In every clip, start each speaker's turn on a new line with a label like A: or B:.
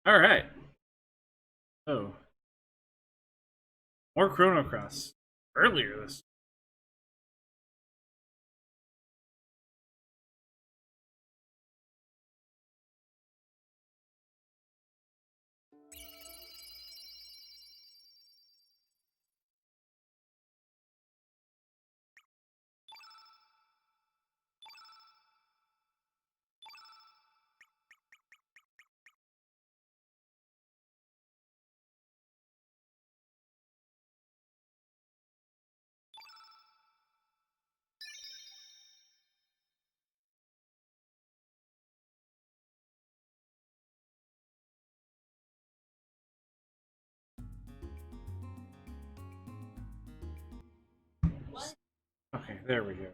A: All right. Oh, more Chrono Cross. Earlier this. Okay, there we go.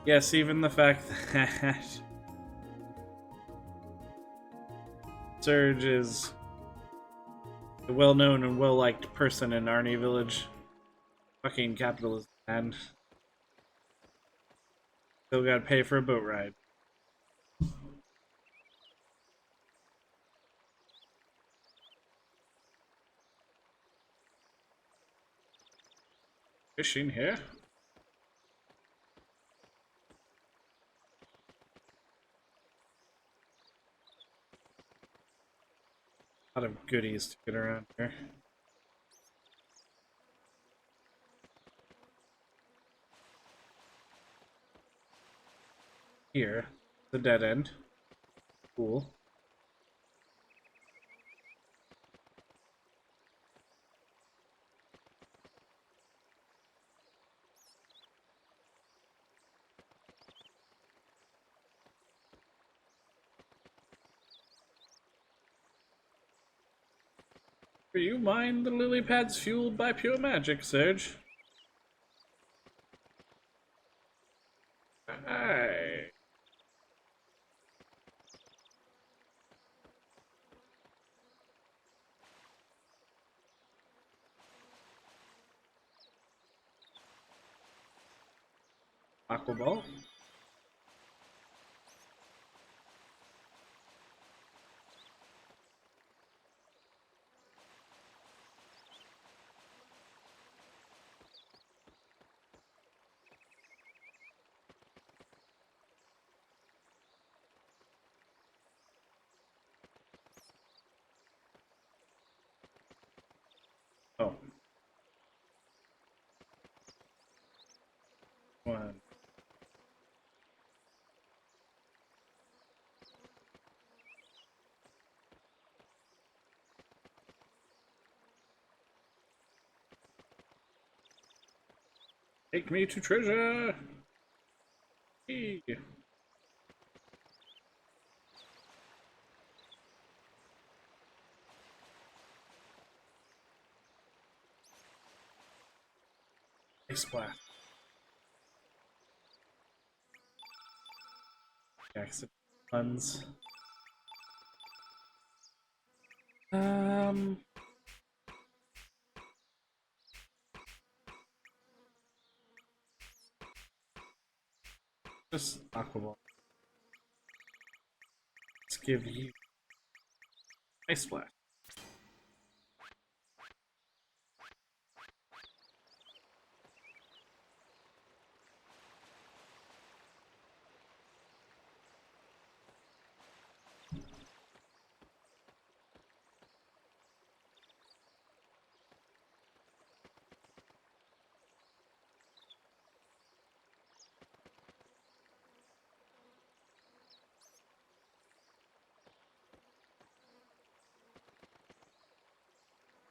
A: Yes, even the fact that Surge is a well-known and well-liked person in Arnie Village. Fucking capitalism, and still gotta pay for a boat ride. Fishing here. A lot of goodies to get around here. Here, the dead end. Cool. Do you mind the lily pads fueled by pure magic, Surge? Aye. Aqua ball. Oh. One. Take me to treasure! Hey. Ice blast. Accident funds. Um. Just aqua ball. Let's give you ice blast.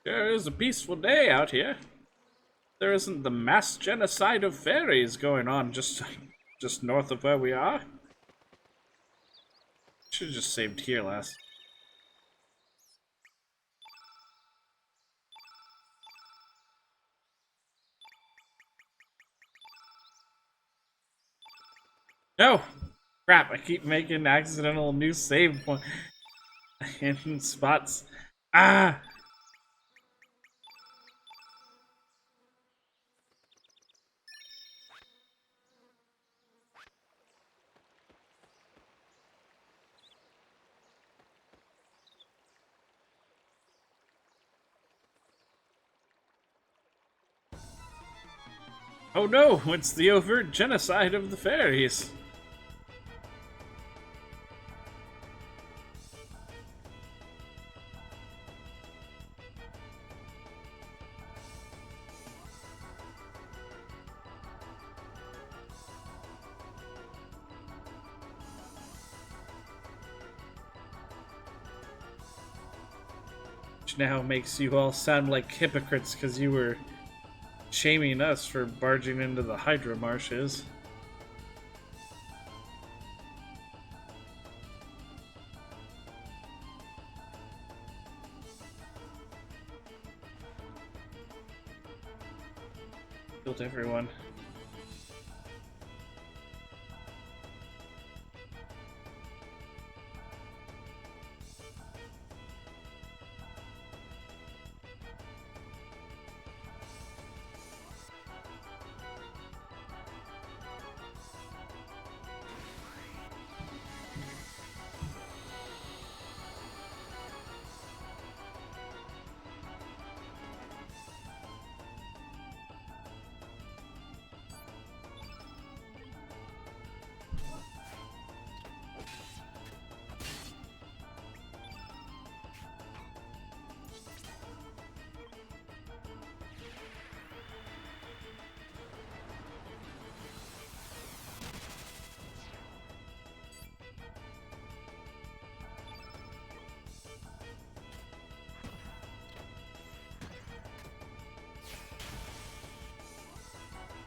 A: Sure is a peaceful day out here. There isn't the mass genocide of fairies going on just north of where we are. Should have just saved here last. No! Crap, I keep making accidental new save point in spots. Ah! Oh no, it's the overt genocide of the fairies. Which now makes you all sound like hypocrites because you were shaming us for barging into the Hydra marshes. Killed everyone.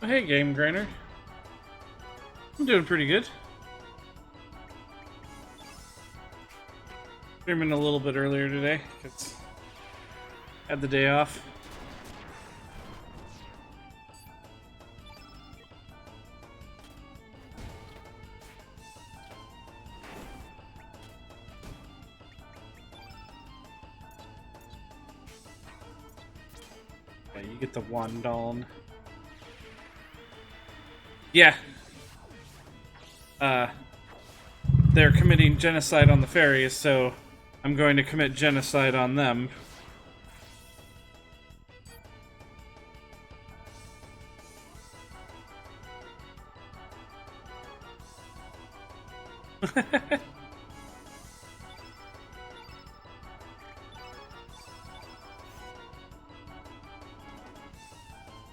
A: Oh, hey, Game Grainer. I'm doing pretty good. Streaming a little bit earlier today because had the day off. Yeah, you get the Wandaln. Yeah. They're committing genocide on the fairies, so I'm going to commit genocide on them.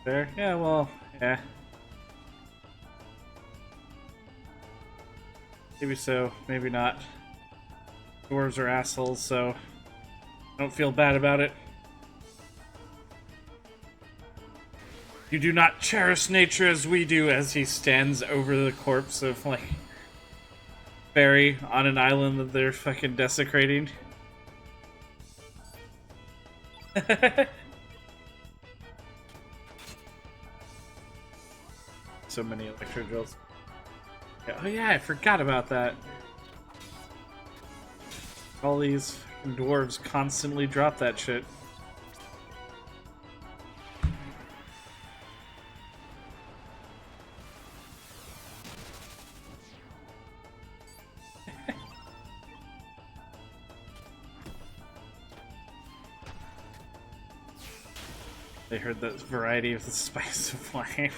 A: There? Yeah, well, yeah. Maybe so, maybe not. Dwarves are assholes, so I don't feel bad about it. You do not cherish nature as we do, as he stands over the corpse of, like, fairy on an island that they're fucking desecrating. So many electro drills. Yeah, oh yeah, I forgot about that. All these dwarves constantly drop that shit. They heard the variety of the spice of flame.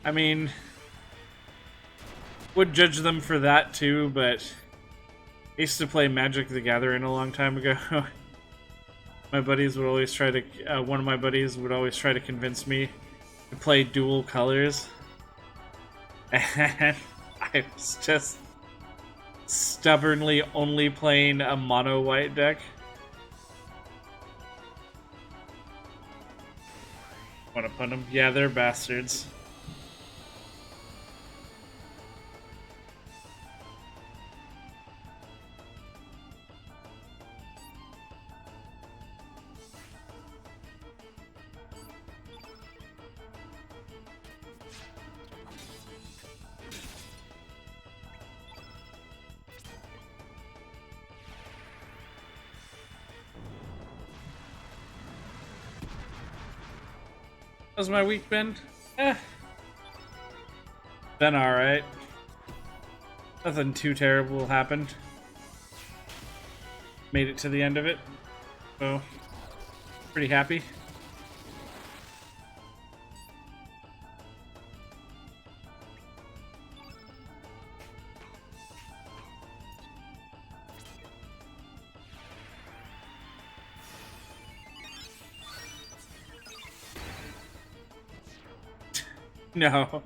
A: I mean, would judge them for that too, but I used to play Magic the Gathering a long time ago. My buddies would always try to, one of my buddies would always try to convince me to play dual colors. And I was just stubbornly only playing a mono white deck. Wanna put them? Yeah, they're bastards. How's my week been? Been alright. Nothing too terrible happened. Made it to the end of it. So, pretty happy. No,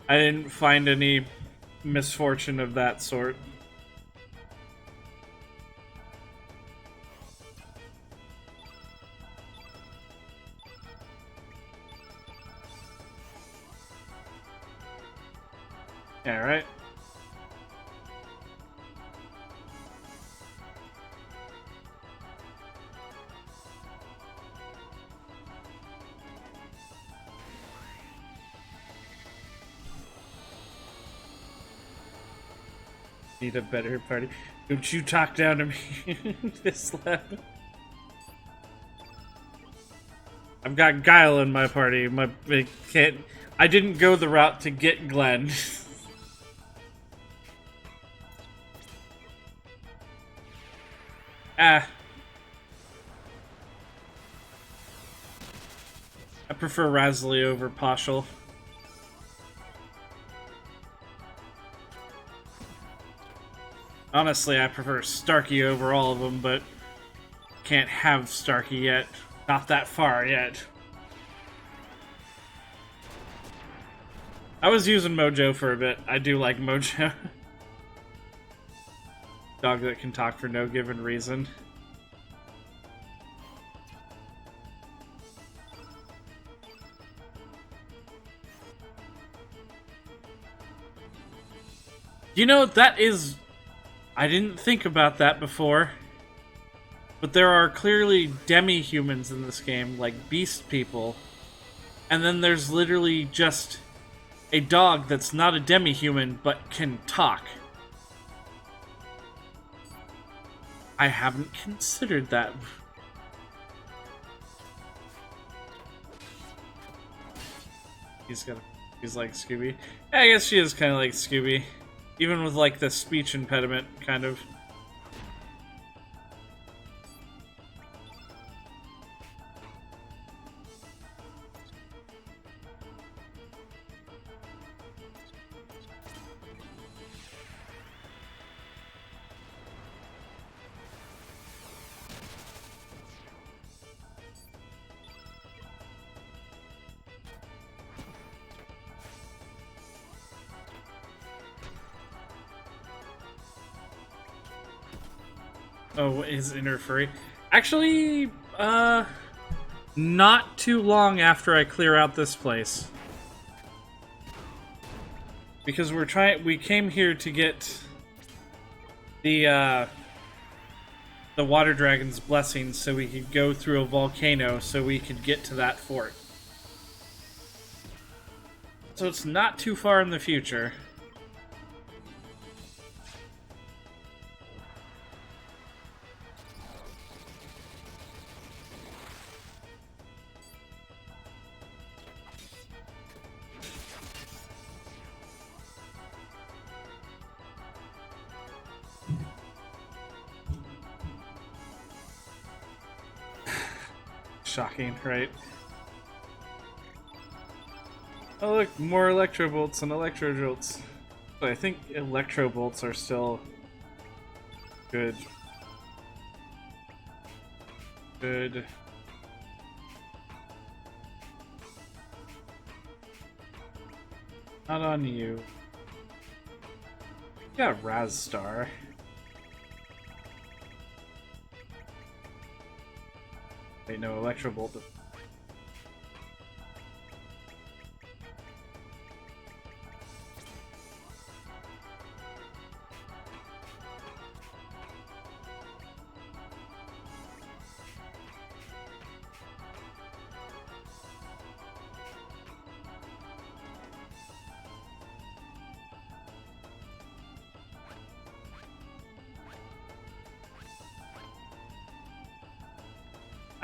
A: I didn't find any misfortune of that sort. Yeah, right? Need a better party. Don't you talk down to me this lab. I've got Guile in my party. I didn't go the route to get Glenn. Ah. I prefer Razzly over Poshel. Honestly, I prefer Starkey over all of them, but can't have Starkey yet. Not that far yet. I was using Mojo for a bit. I do like Mojo. Dog that can talk for no given reason. You know, that is... I didn't think about that before. But there are clearly demi-humans in this game, like beast people. And then there's literally just a dog that's not a demi-human, but can talk. I haven't considered that. He's like Scooby. Yeah, I guess she is kind of like Scooby. Even with like the speech impediment, kind of. Oh, his inner furry. Actually, not too long after I clear out this place. Because we came here to get the water dragon's blessing so we could go through a volcano so we could get to that fort. So it's not too far in the future. shocking, right? Oh look, more electro bolts and electro jolts. But I think electro bolts are still good. Good. Not on you. You got Raz Star. Wait, no, electro bolt.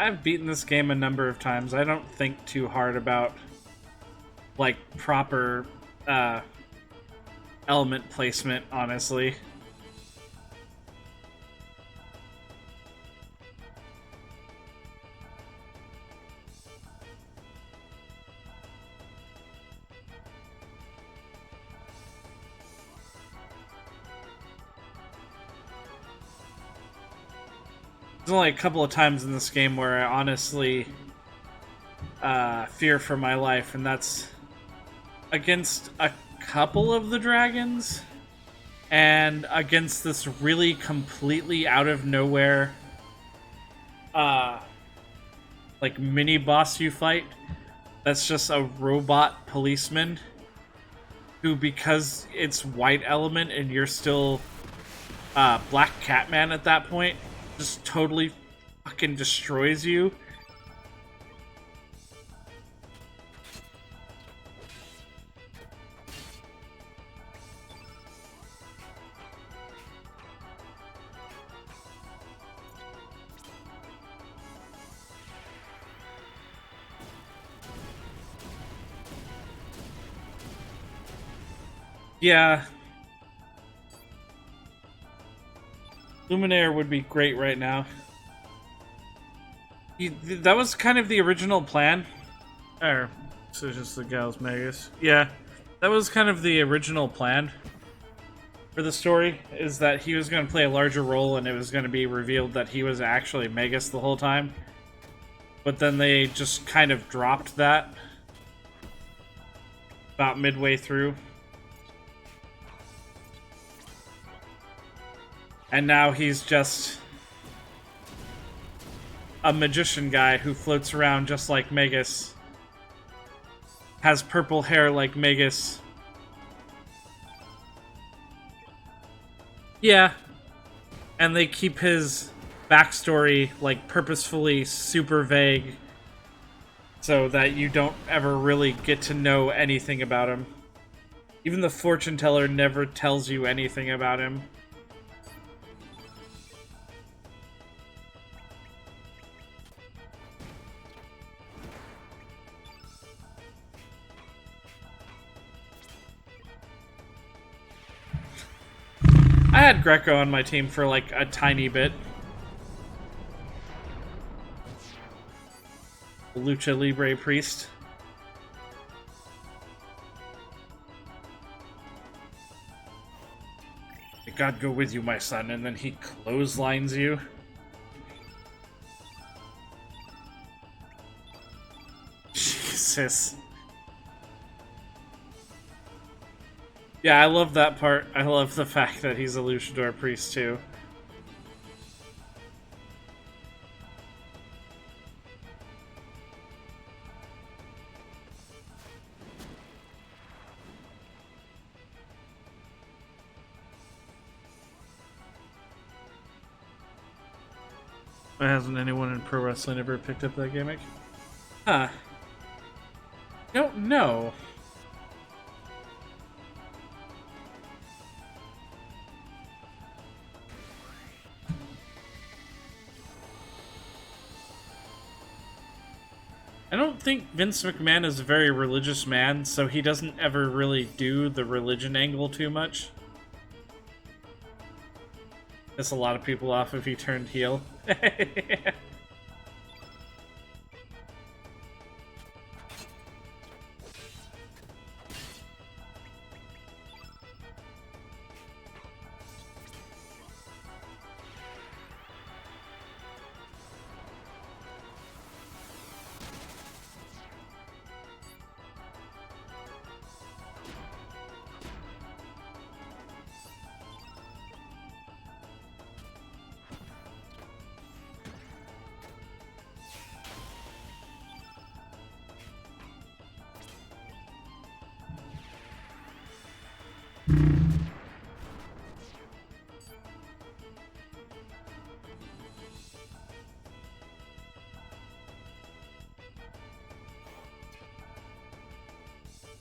A: I've beaten this game a number of times. I don't think too hard about, like, proper element placement, honestly. There's only a couple of times in this game where I honestly fear for my life, and that's against a couple of the dragons and against this really completely out of nowhere like mini boss you fight that's just a robot policeman who, because it's white element and you're still Black Catman at that point, just totally fucking destroys you. Yeah. Luminaire would be great right now. That was kind of the original plan. Or, so just the Gals Magus. Yeah, that was kind of the original plan for the story, is that he was going to play a larger role and it was going to be revealed that he was actually Magus the whole time. But then they just kind of dropped that about midway through. And now he's just a magician guy who floats around just like Magus. Has purple hair like Magus. Yeah. And they keep his backstory, like, purposefully super vague so that you don't ever really get to know anything about him. Even the fortune teller never tells you anything about him. I had Greco on my team for like a tiny bit. Lucha Libre Priest. May God go with you, my son, and then he clotheslines you. Jesus. Yeah, I love that part. I love the fact that he's a Luchador Priest, too. Why hasn't anyone in pro wrestling ever picked up that gimmick? Huh. Don't know. I don't think Vince McMahon is a very religious man, so he doesn't ever really do the religion angle too much. Piss a lot of people off if he turned heel.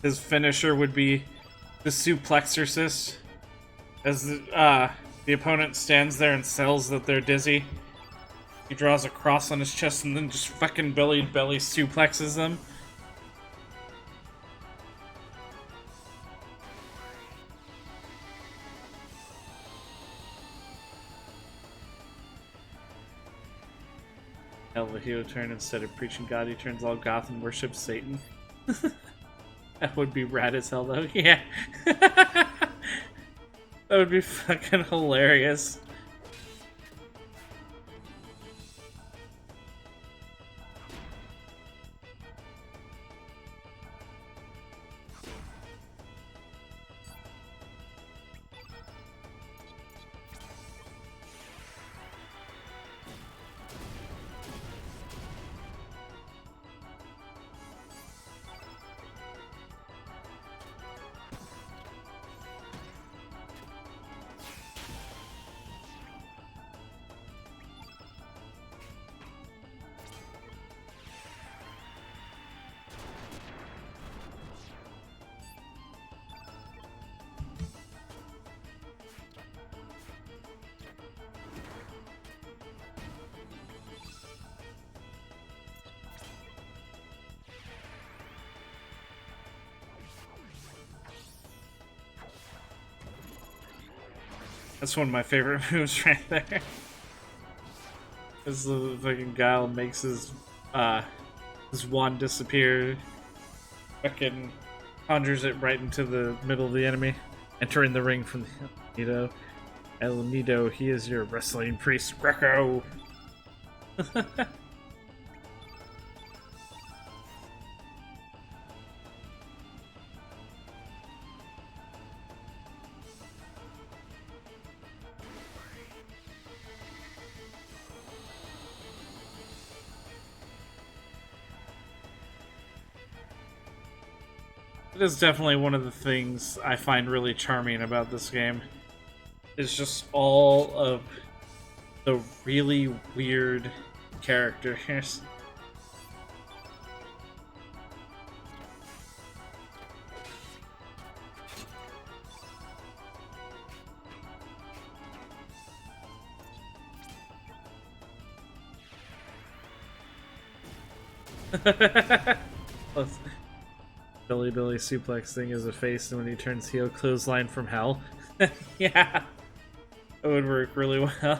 A: His finisher would be the suplexorcist. As the opponent stands there and sells that they're dizzy, he draws a cross on his chest and then just fucking belly suplexes them. Hell, the hero turn, instead of preaching God, he turns all goth and worships Satan. That would be rad as hell, though. Yeah. That would be fucking hilarious. That's one of my favorite moves right there. As the fucking Guile makes his wand disappear, fucking conjures it right into the middle of the enemy, entering the ring from the Nido. El Nido, he is your wrestling priest, Greco! It is definitely one of the things I find really charming about this game. Is just all of the really weird characters. Billy suplex thing is a face, and when he turns heel, clothesline from hell. Yeah, that would work really well.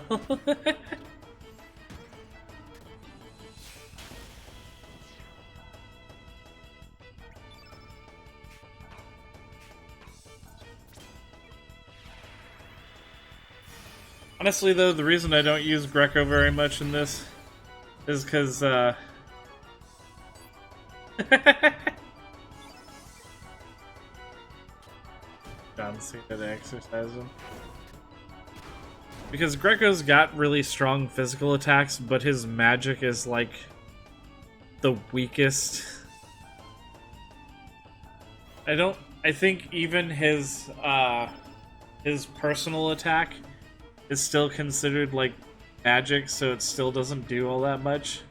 A: Honestly, though, the reason I don't use Greco very much in this is because, John Cena to exercise him. Because Greco's got really strong physical attacks, but his magic is, like, the weakest. I think even his personal attack is still considered, like, magic, so it still doesn't do all that much.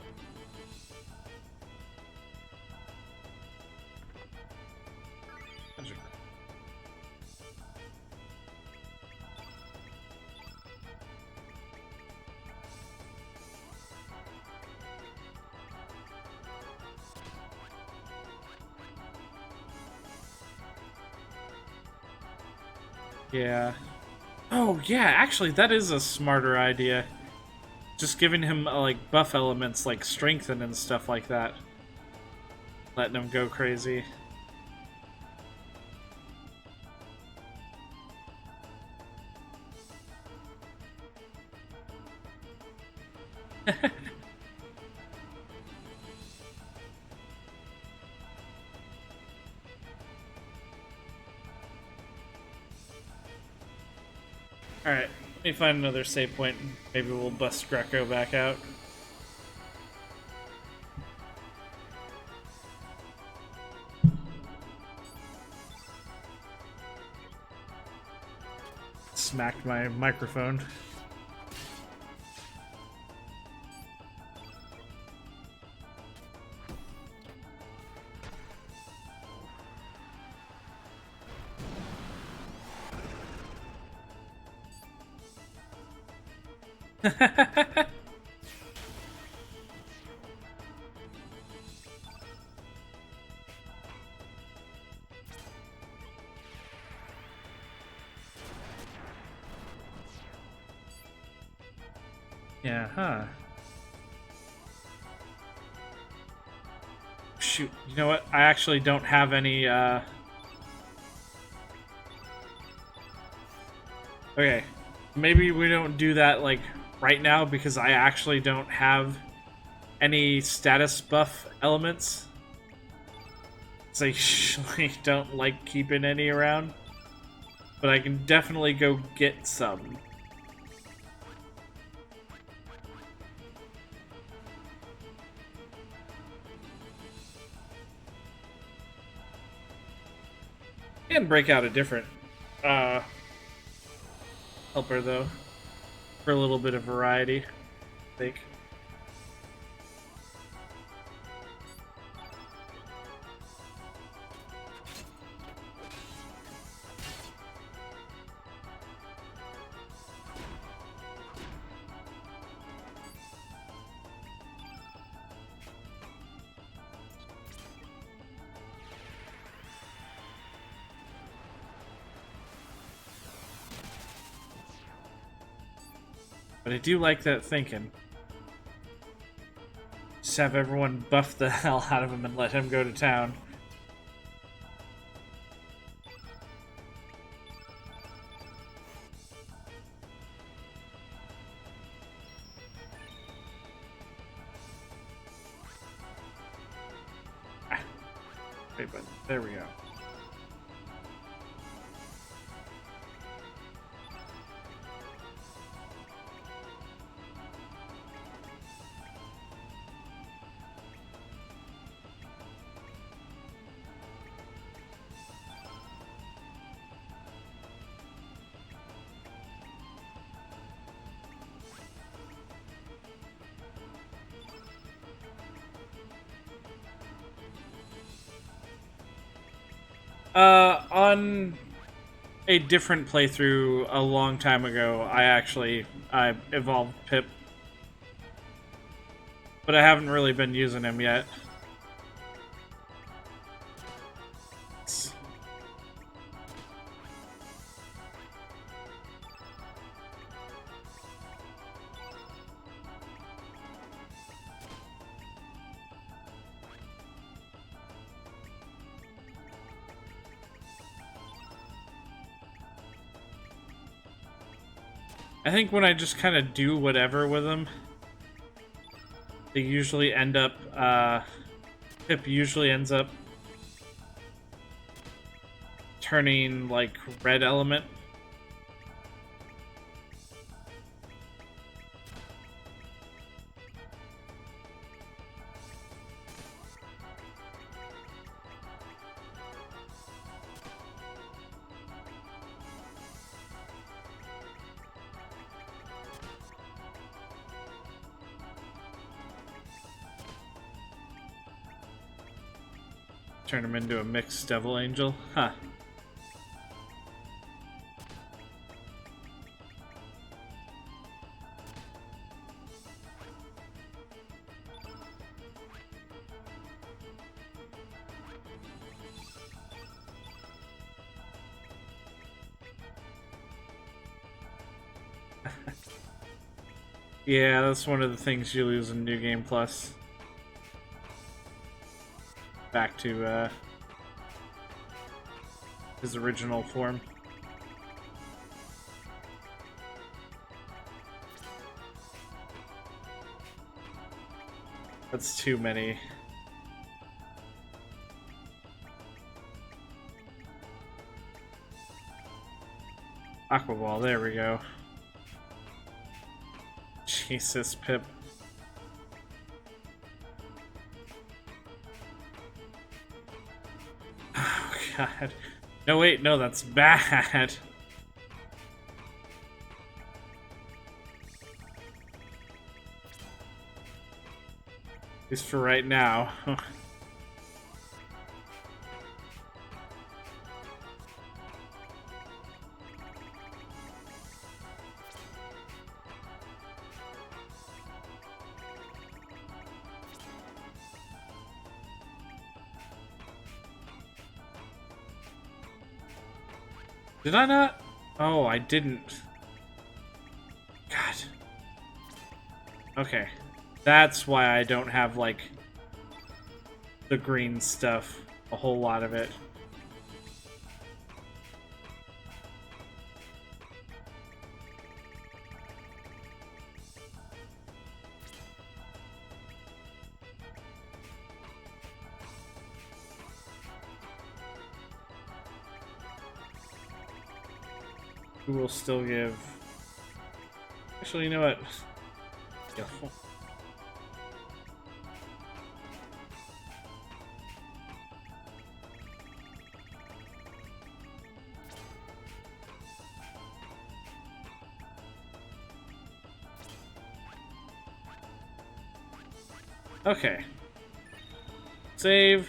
A: Yeah. Oh, yeah, actually, that is a smarter idea. Just giving him, like, buff elements like strengthen and stuff like that. Letting him go crazy. Alright, let me find another save point and maybe we'll bust Greco back out. smacked my microphone. Yeah, huh. Shoot, you know what? I actually don't have any, Okay, maybe we don't do that, like, right now, because I actually don't have any status buff elements. So I usually don't like keeping any around. But I can definitely go get some. And break out a different helper, though. For a little bit of variety, I think. But I do like that thinking. Just have everyone buff the hell out of him and let him go to town. Wait, but there we go. On a different playthrough a long time ago, I evolved Pip. But I haven't really been using him yet. I think when I just kind of do whatever with them, they usually end up, Pip usually ends up turning, like, red element. Turn him into a mixed devil angel? Huh. Yeah, that's one of the things you lose in New Game Plus. Back to his original form. That's too many. Aqua Ball, there we go. Jesus, Pip. Oh, God. No, wait, no, that's bad. At least for right now. Did I not? Oh, I didn't. God. Okay. That's why I don't have, like, the green stuff. A whole lot of it. Who will still give... Actually, you know what? Yeah. Okay. Save.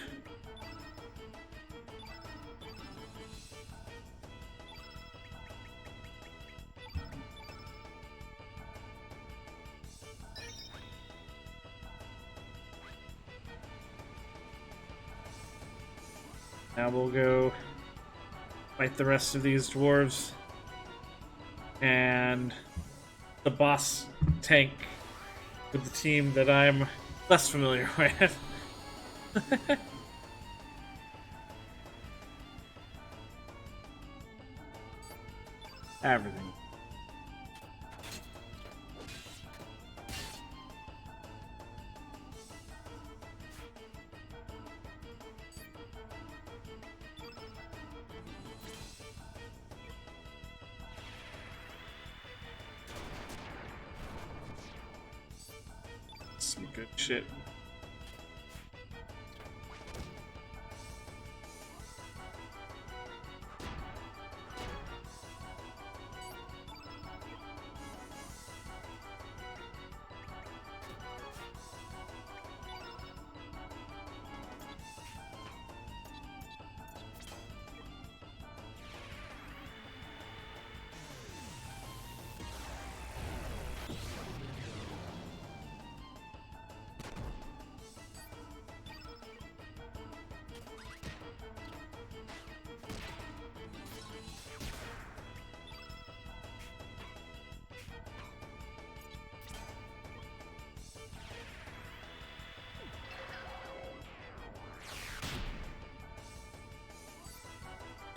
A: Now we'll go fight the rest of these dwarves and the boss tank with the team that I'm less familiar with. Everything. Some good shit.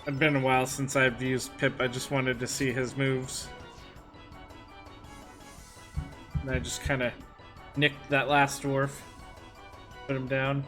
A: It's been a while since I've used Pip. I just wanted to see his moves. And I just kind of nicked that last dwarf. Put him down.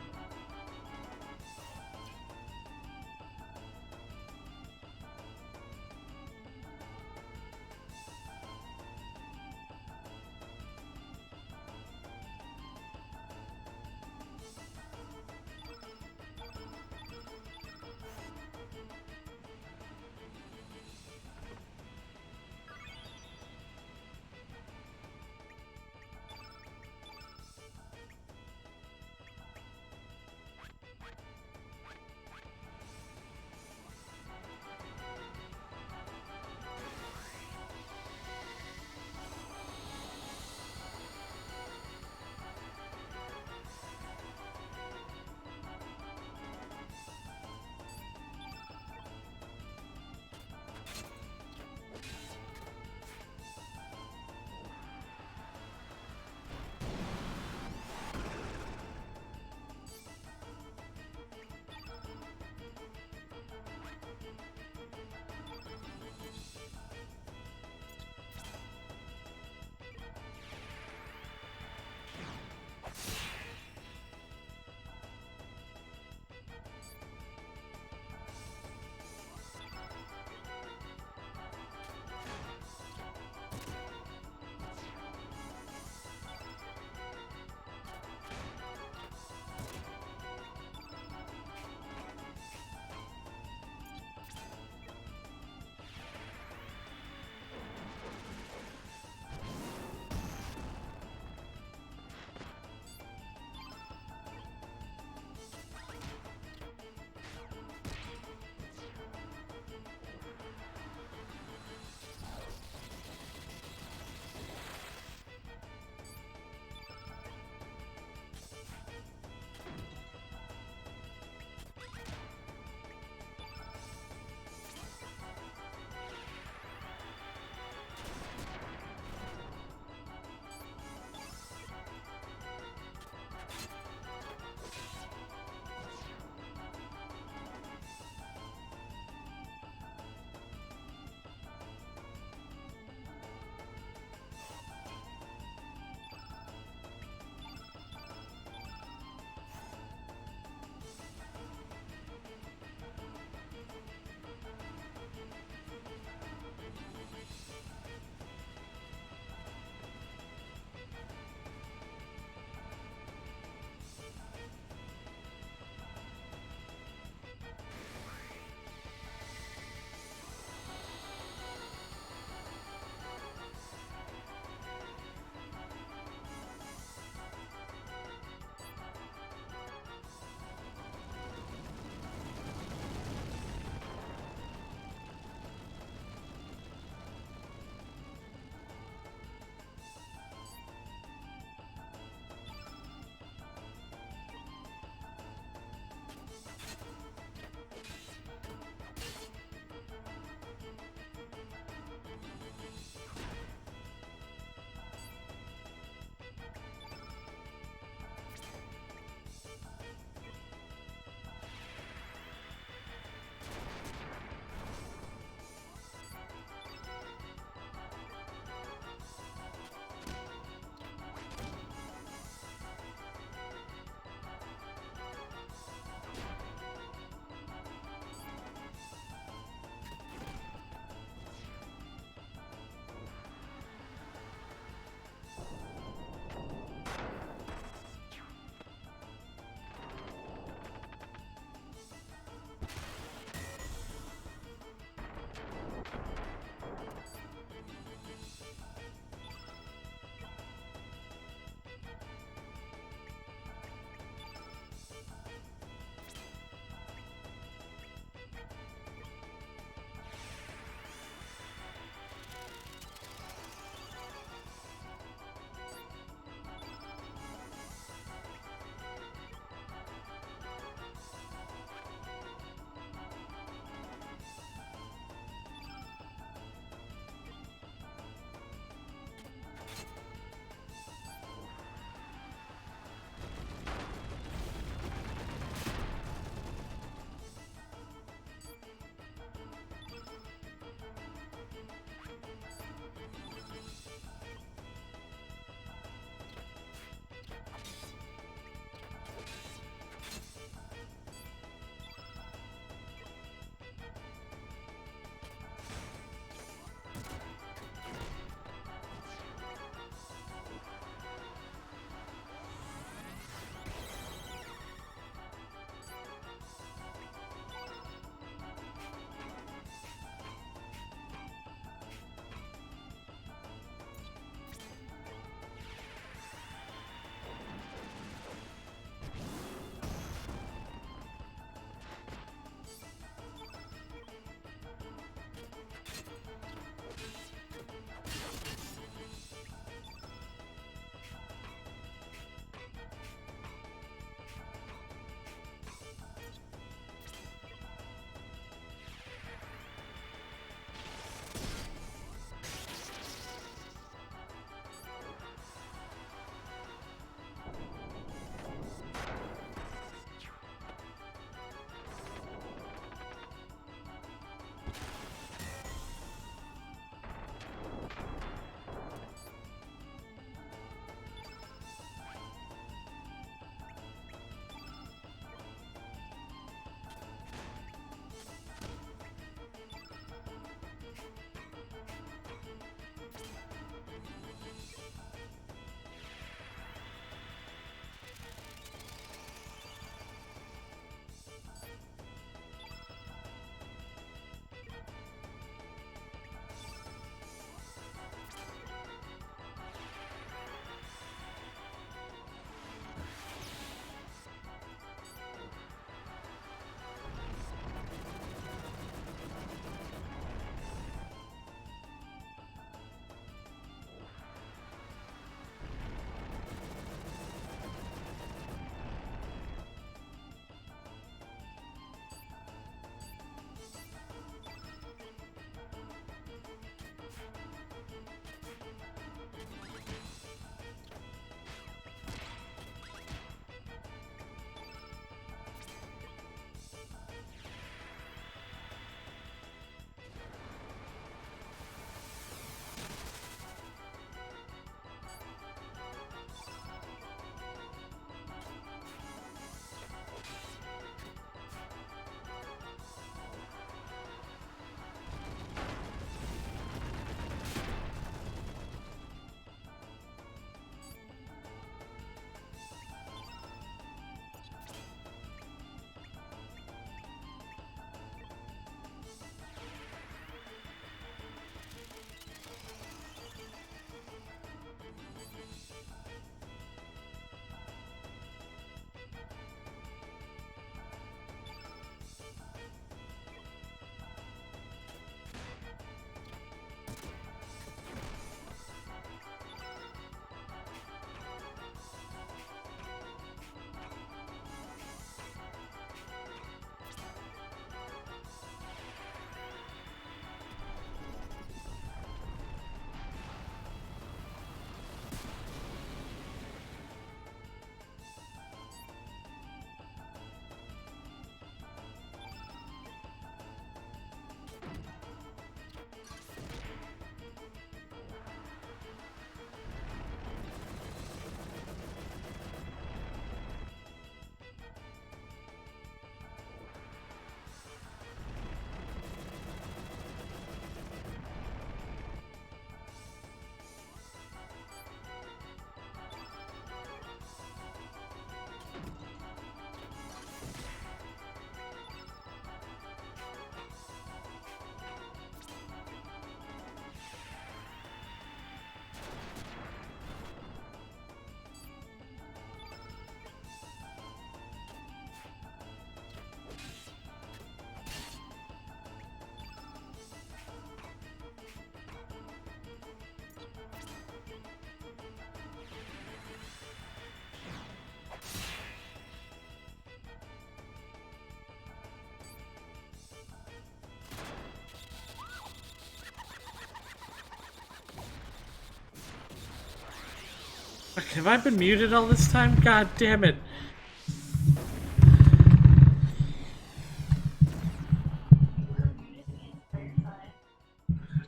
A: Fuck, have I been muted all this time? God damn it.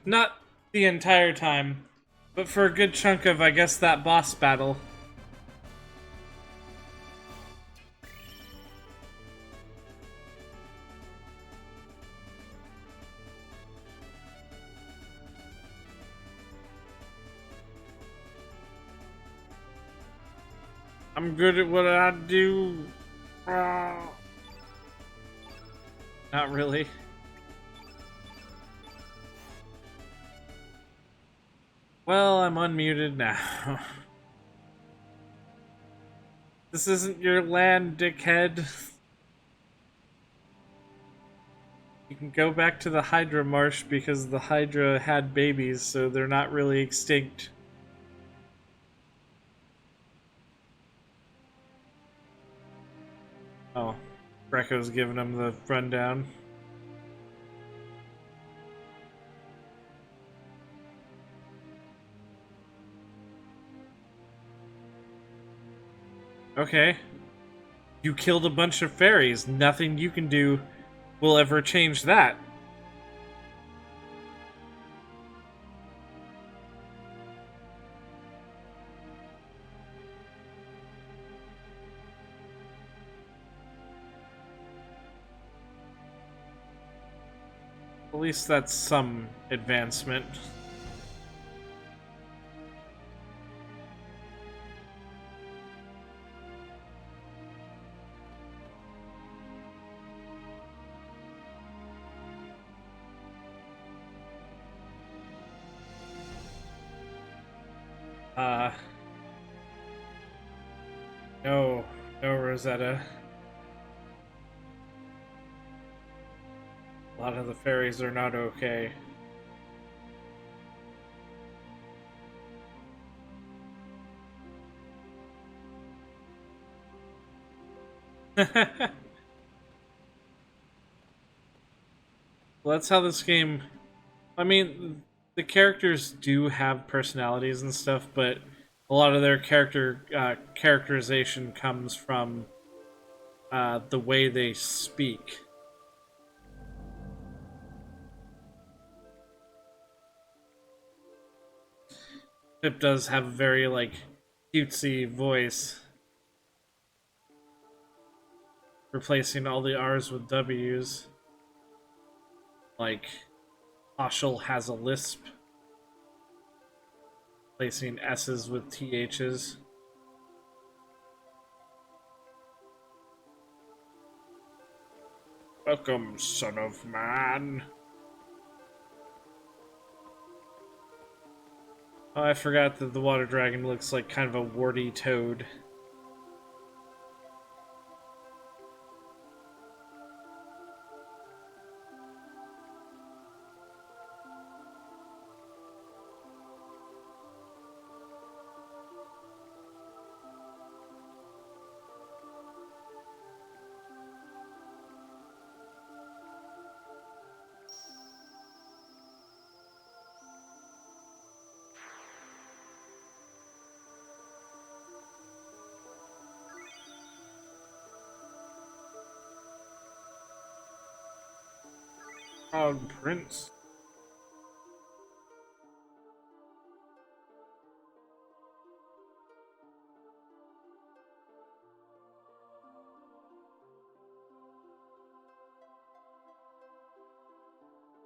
A: Not the entire time, but for a good chunk of, I guess, that boss battle. I'm good at what I do. Not really. Well, I'm unmuted now. This isn't your land, dickhead. You can go back to the Hydra Marsh because the Hydra had babies, so they're not really extinct. Oh, Greco's giving him the rundown. Okay. You killed a bunch of fairies. Nothing you can do will ever change that. At least that's some advancement. No, no, Rosetta. A lot of the fairies are not okay. Well, that's how this game... I mean, the characters do have personalities and stuff, but a lot of their characterization comes from the way they speak. Pip does have a very, like, cutesy voice, replacing all the R's with W's. Like, Oshel has a lisp, replacing S's with TH's. Welcome, son of man. Oh, I forgot that the water dragon looks like kind of a warty toad. Proud prince.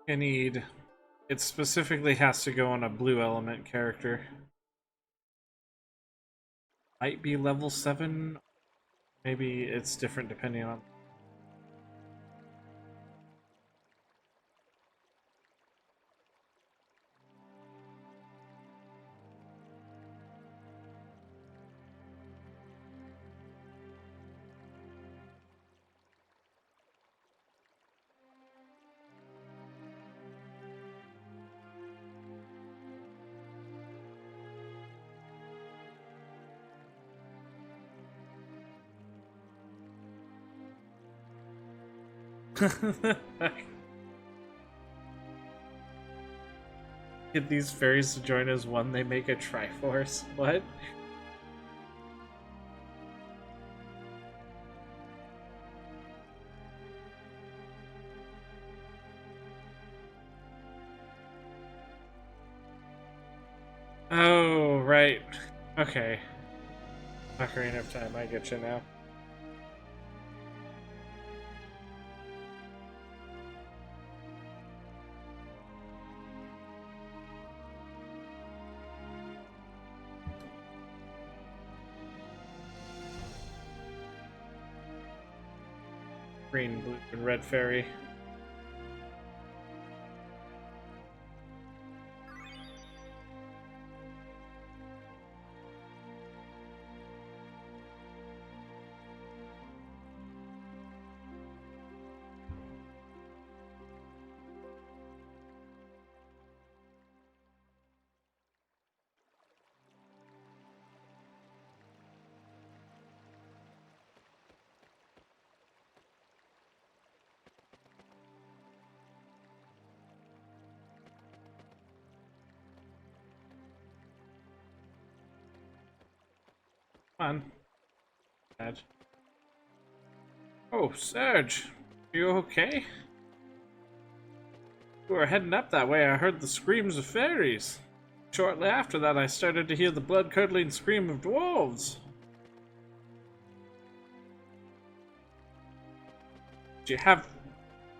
A: I need... It specifically has to go on a blue element character. Might be level 7. Maybe it's different depending on... Get these fairies to join as one, they make a Triforce. What? Oh, right. Okay. Ocarina of Time, I get you now. Green, blue, and red fairy. Come on. Bad. Oh, Serge. Are you okay? We were heading up that way. I heard the screams of fairies. Shortly after that, I started to hear the blood-curdling scream of dwarves. Did you have...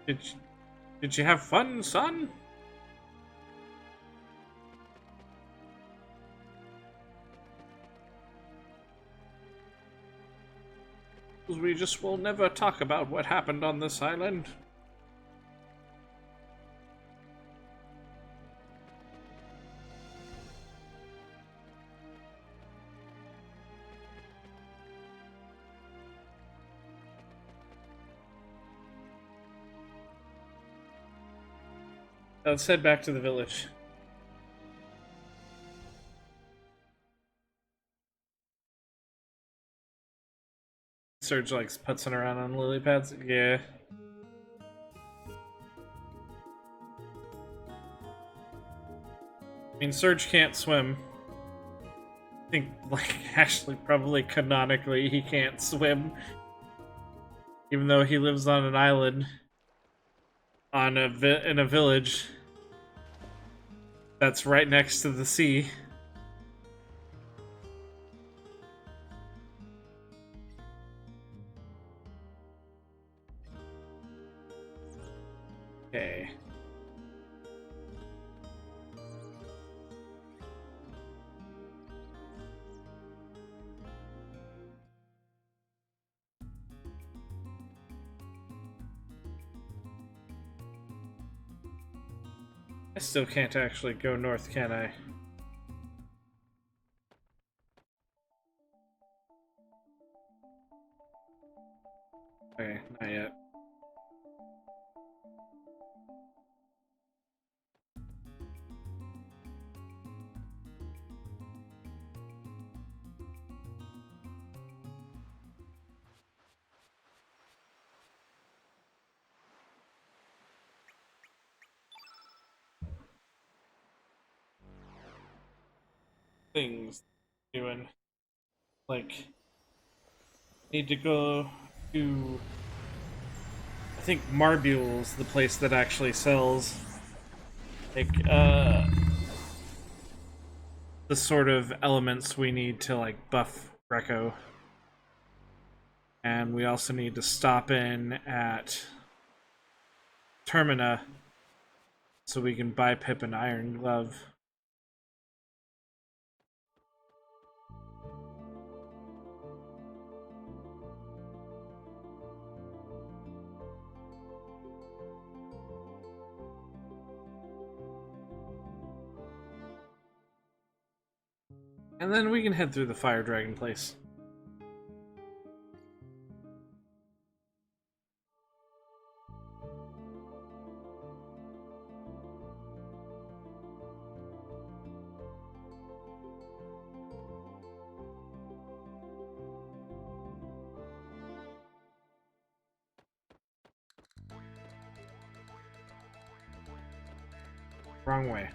A: Did you have fun, son? We just will never talk about what happened on this island. Let's head back to the village. Surge likes putzing around on lily pads. Yeah. I mean, Surge can't swim. I think, like, actually, probably canonically, he can't swim. Even though he lives on an island, on in a village that's right next to the sea. Okay. I still can't actually go north, can I? Okay, not yet. Things doing. Like, need to go to... I think Marbule's the place that actually sells, like, the sort of elements we need to, like, buff Greco. And we also need to stop in at Termina so we can buy Pip an Iron Glove. And then we can head through the Fire Dragon place. Wrong way.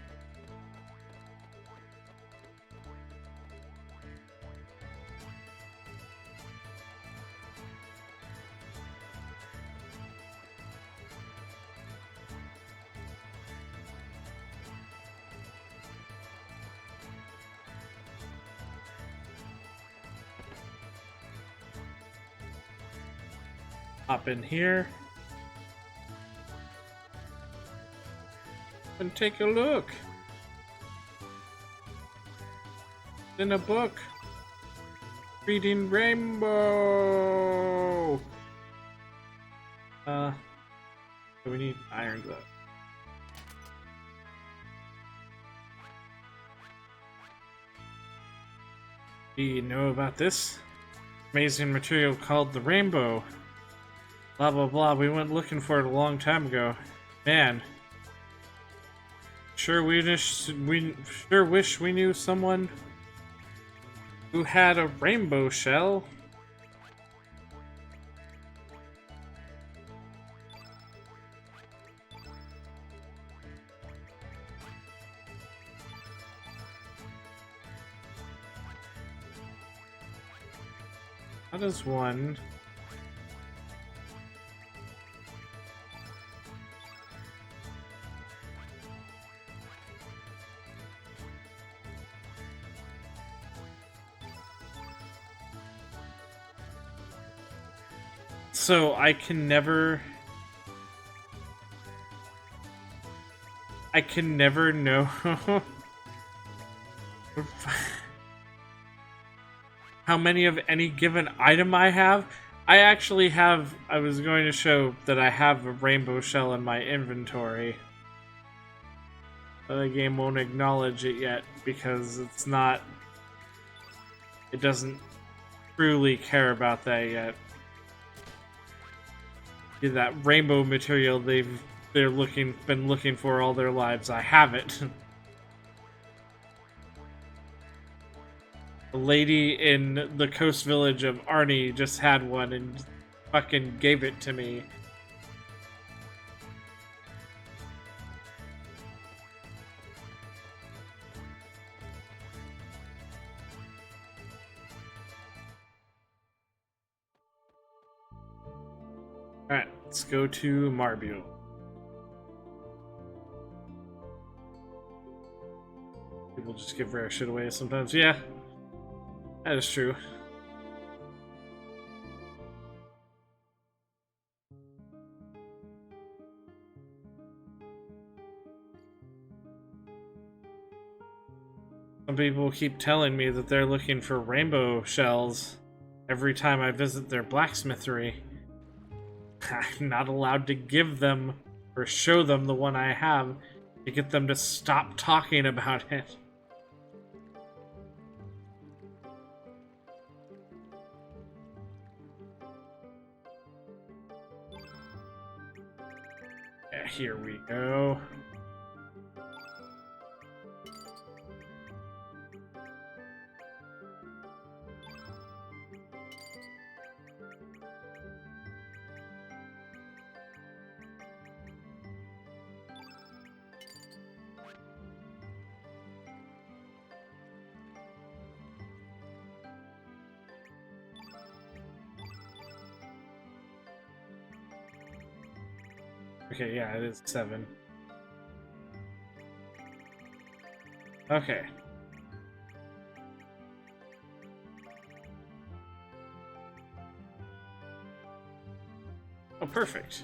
A: Hop in here and take a look. In a book. Reading Rainbow. So we need iron glove. Do you know about this amazing material called the rainbow? Blah blah blah. We went looking for it a long time ago. Man, we sure wish we knew someone who had a rainbow shell. How does one... So I can never know how many of any given item I have. I actually have, I was going to show that I have a rainbow shell in my inventory. But the game won't acknowledge it yet because it doesn't truly care about that yet. That rainbow material been looking for all their lives. I have it. A lady in the coast village of Arnie just had one and fucking gave it to me. Alright, let's go to Marbule. People just give rare shit away sometimes. Yeah, that is true. Some people keep telling me that they're looking for rainbow shells every time I visit their blacksmithery. I'm not allowed to give them or show them the one I have to get them to stop talking about it. Yeah, here we go. Okay, yeah, it is 7. Okay. Oh, perfect.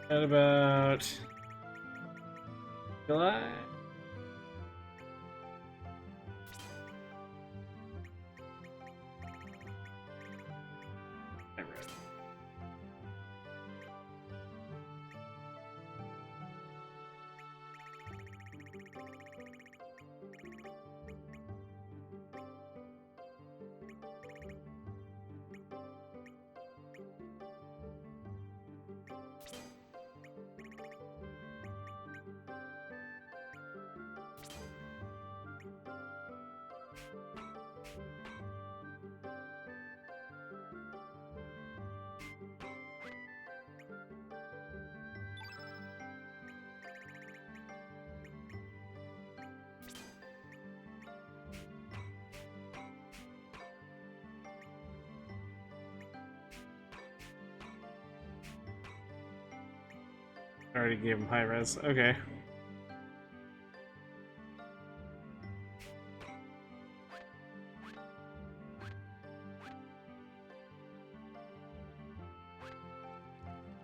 A: What about July? I already gave him high res. Okay.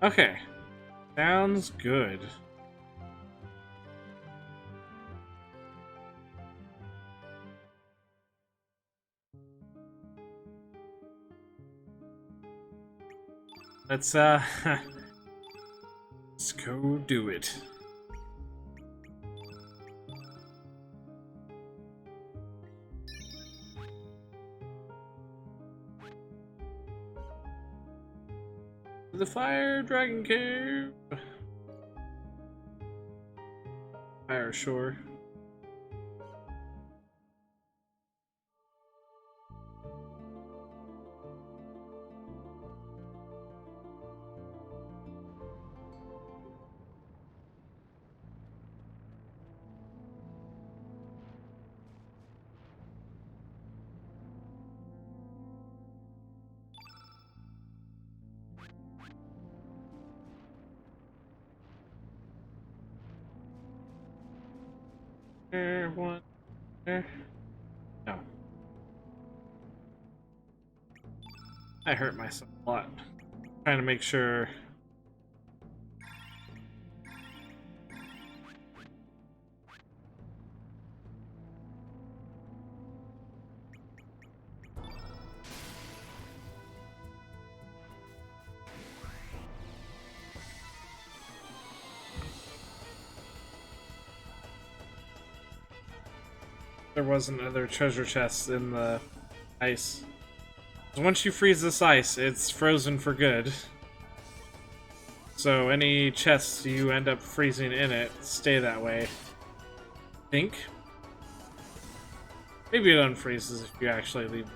A: Okay. Sounds good. Let's let's go do it. The Fire Dragon Cave. Fire Shore. There, one there. No. I hurt myself a lot. Trying to make sure. There was another treasure chest in the ice. Once you freeze this ice, it's frozen for good. So any chests you end up freezing in it, stay that way. I think. Maybe it unfreezes if you actually leave.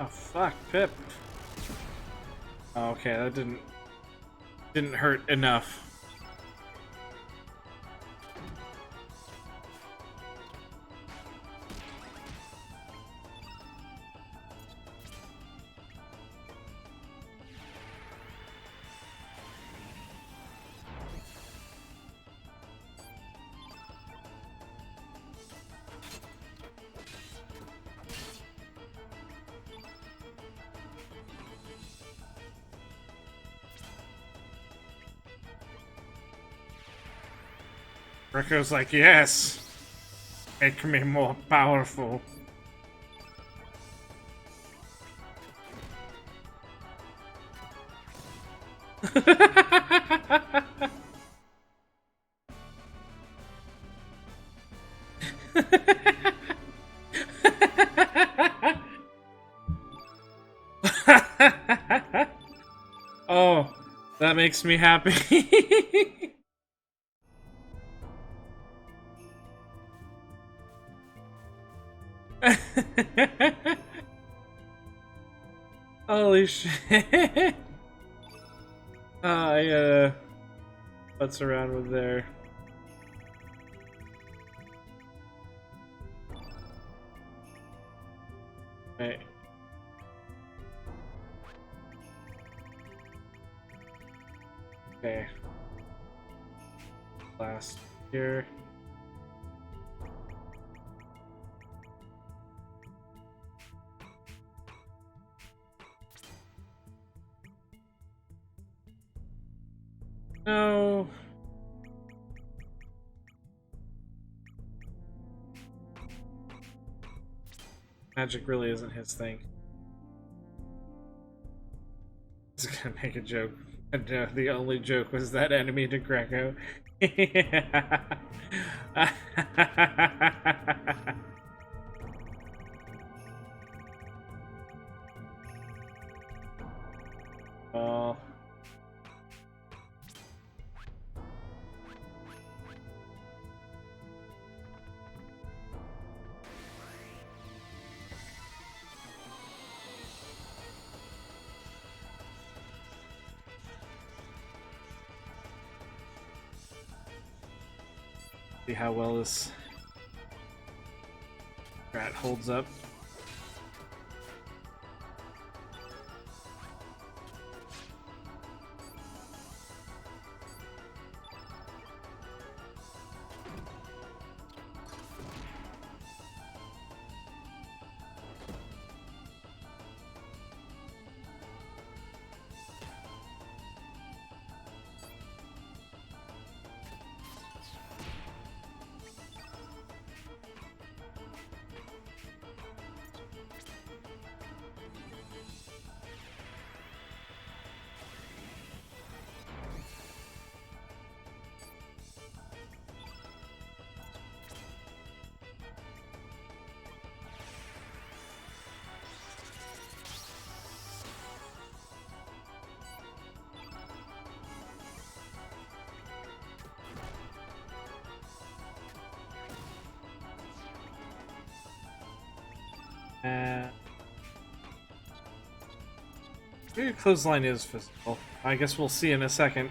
A: Oh fuck, Pip. Oh, okay, that didn't hurt enough. Rico's like, yes! Make me more powerful. Oh, that makes me happy. Holy shit. I what's around with there? Right. Okay. Last here. No. Magic really isn't his thing. He's gonna make a joke. No, the only joke was that enemy to Greco. Oh. See how well this rat holds up. Maybe clothesline is physical. I guess we'll see in a second.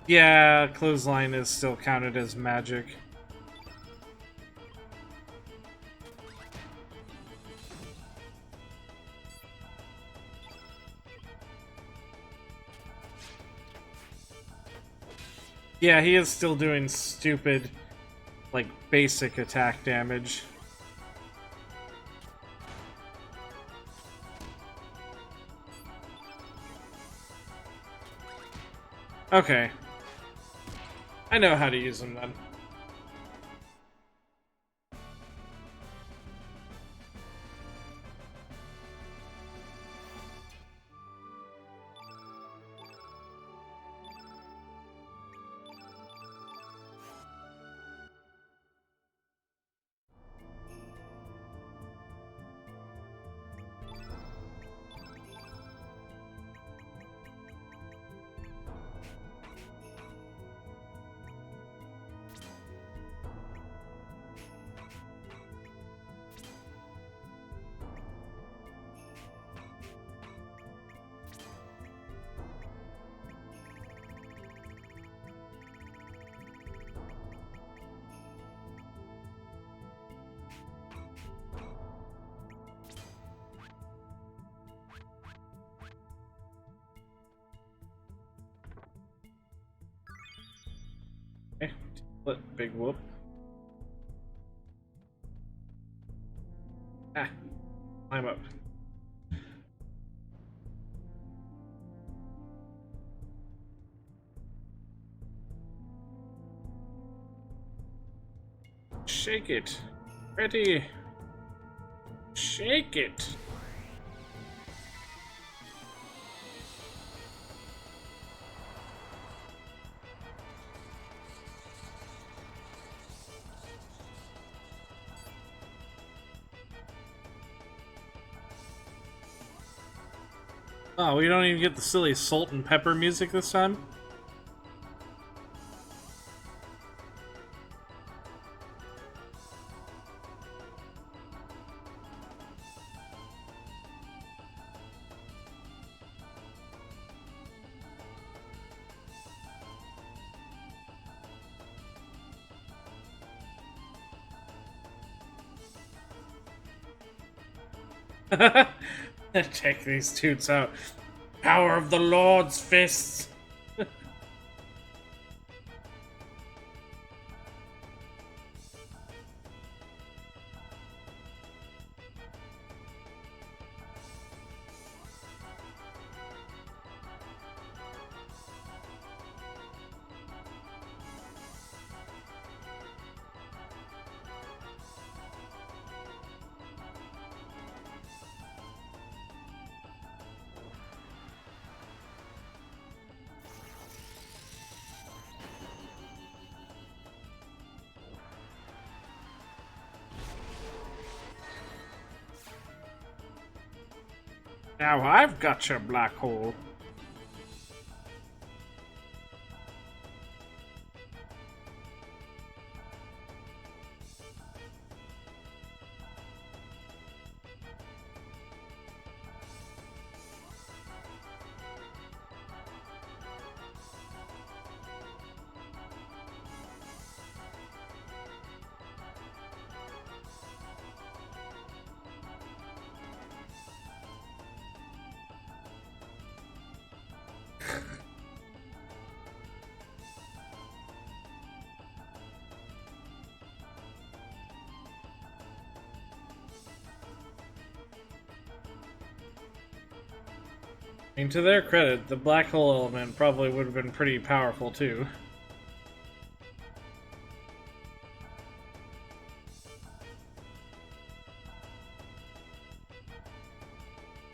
A: Yeah, clothesline is still counted as magic. Yeah, he is still doing stupid, like, basic attack damage. Okay. I know how to use them then. Okay, big whoop. Ah, climb up. Shake it. Ready. Shake it. Oh, we don't even get the silly salt and pepper music this time? Check these toots out. Power of the Lord's fists. Now I've got your black hole. I mean, to their credit, the black hole element probably would have been pretty powerful too.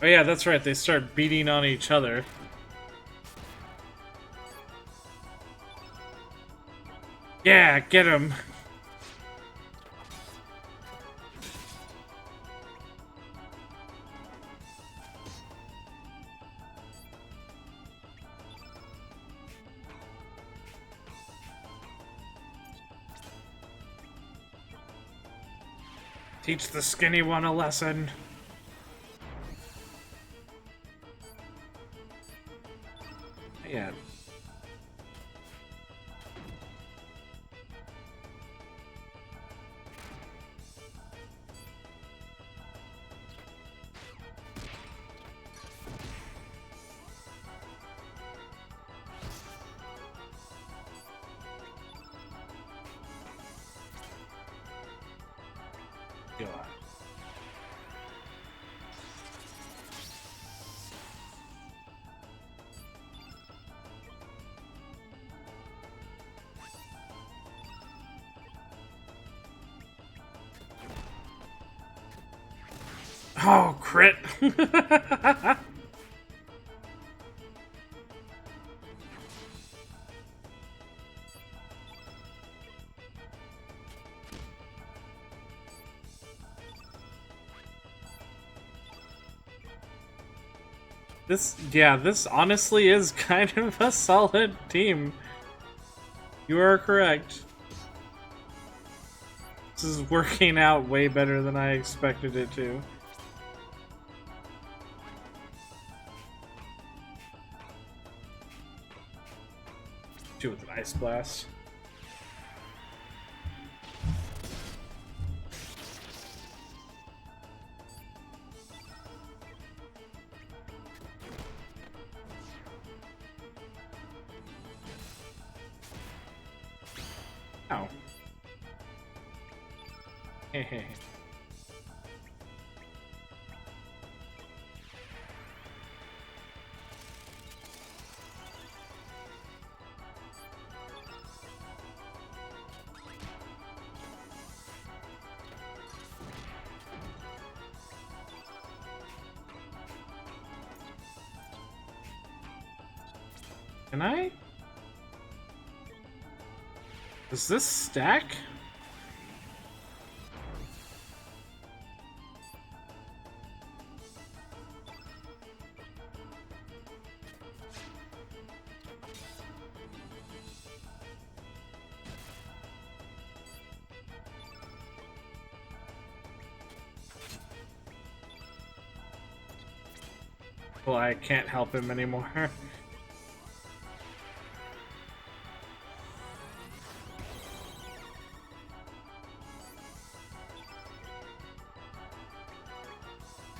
A: Oh yeah, that's right, they start beating on each other. Yeah, get him! Teach the skinny one a lesson. Yeah. God. Oh, crit! This honestly is kind of a solid team. You are correct. This is working out way better than I expected it to. Do with an ice blast. Ow. Hehe. Can I? Does this stack? Well, I can't help him anymore.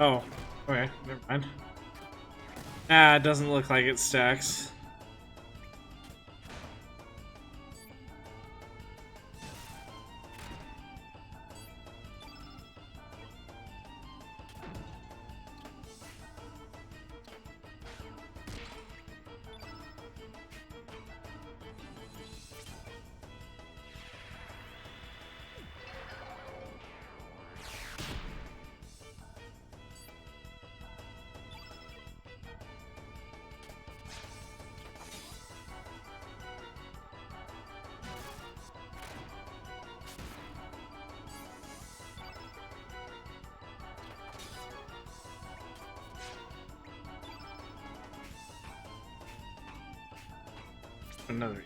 A: Oh, okay, never mind. Ah, it doesn't look like it stacks. Another.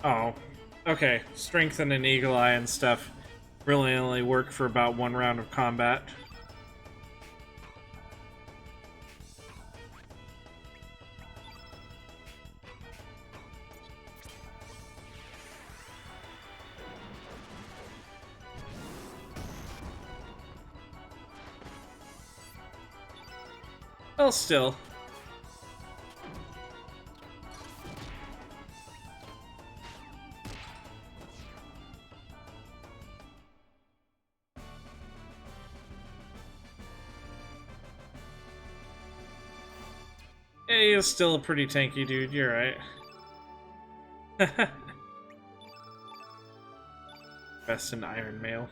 A: Oh, okay. Strength and an eagle eye and stuff really only work for about one round of combat. Well, still. He is still a pretty tanky dude, you're right. Best in Iron Mail.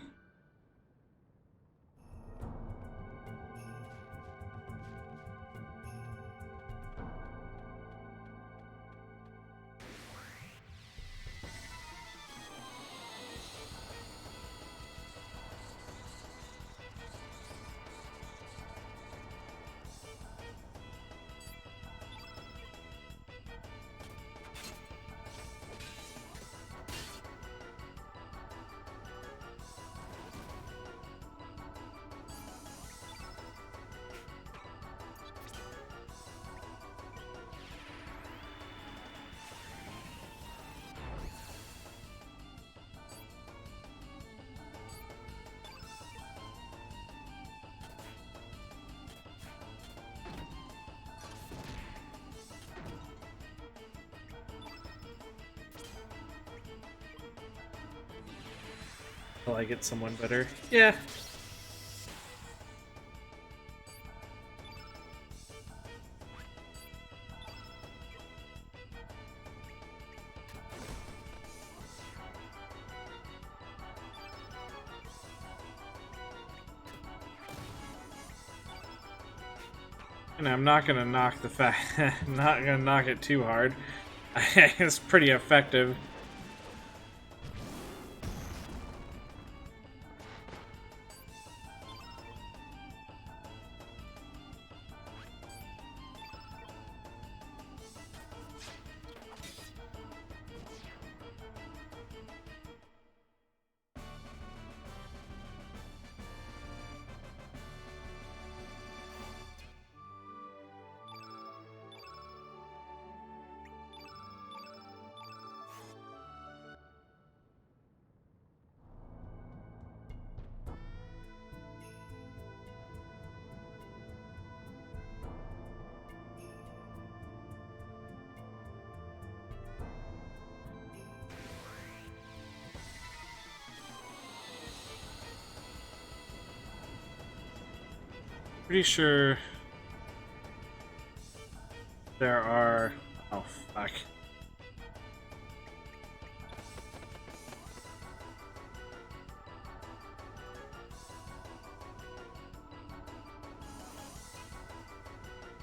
A: Will I get someone better? Yeah. And I'm not gonna knock the I'm not gonna knock it too hard. It's pretty effective. Pretty sure there are... Oh, fuck.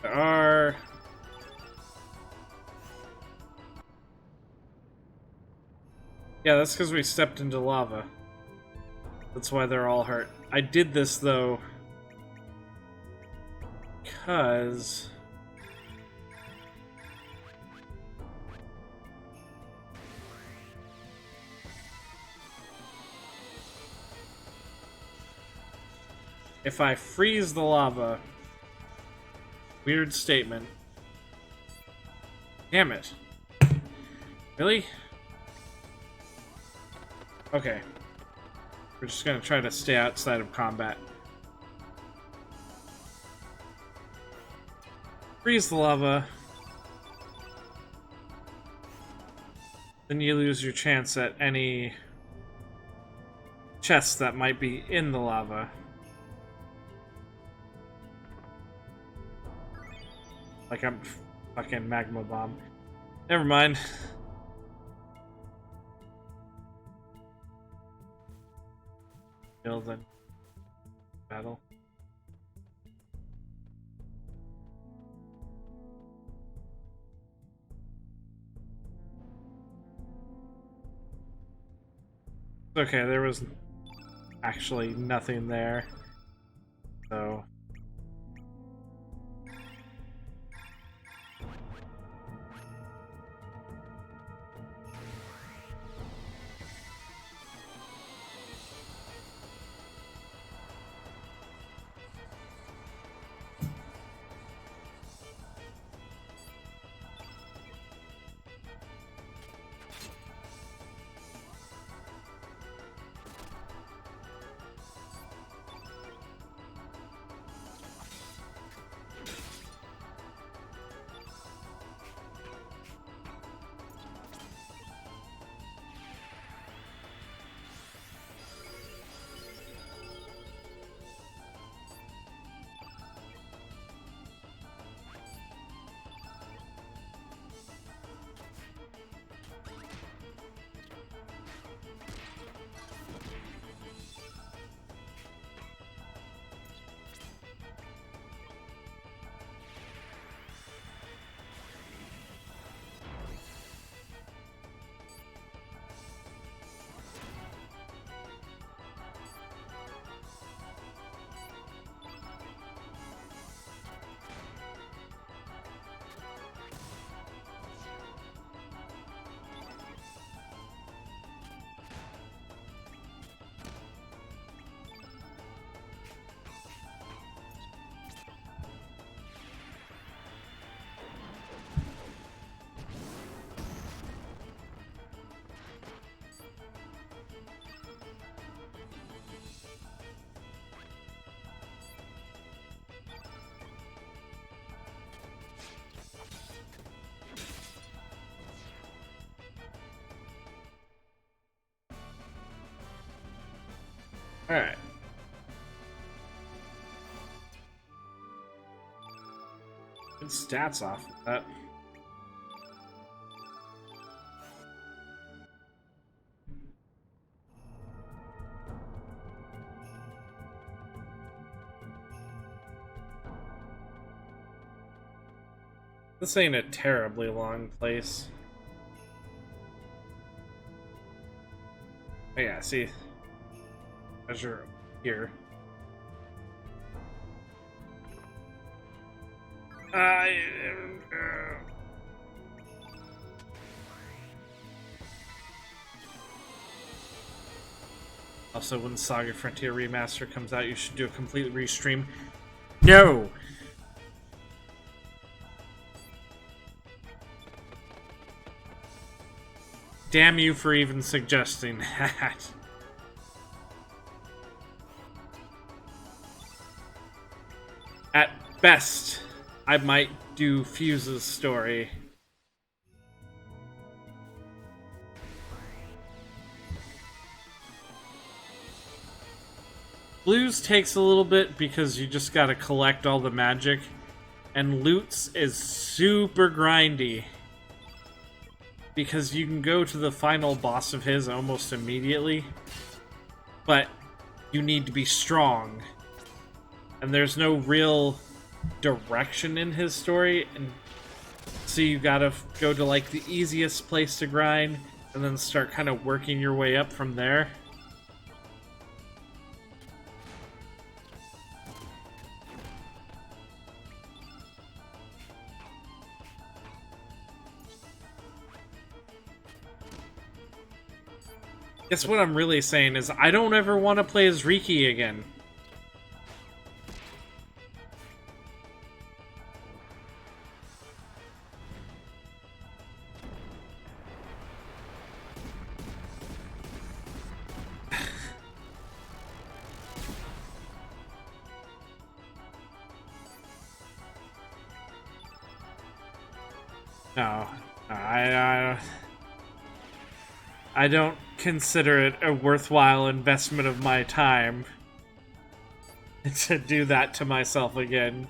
A: There are... Yeah, that's because we stepped into lava. That's why they're all hurt. I did this, though, because... if I freeze the lava... Weird statement. Damn it. Really? Okay. We're just gonna try to stay outside of combat. Freeze the lava. Then you lose your chance at any chests that might be in the lava. Like I'm fucking magma bomb. Never mind. Build and battle. Okay, there was actually nothing there. So... Alright. Good stats off of that. This ain't a terribly long place. Oh yeah, see. Measure here. Also, when Saga Frontier Remaster comes out, you should do a complete restream. No! Damn you for even suggesting that. At best, I might do Fuse's story. Blues takes a little bit because you just gotta collect all the magic. And Loots is super grindy. Because you can go to the final boss of his almost immediately. But you need to be strong. And there's no real direction in his story. And so you gotta go to like the easiest place to grind. And then start kind of working your way up from there. Guess what I'm really saying is I don't ever want to play as Riki again. No, I don't consider it a worthwhile investment of my time to do that to myself again.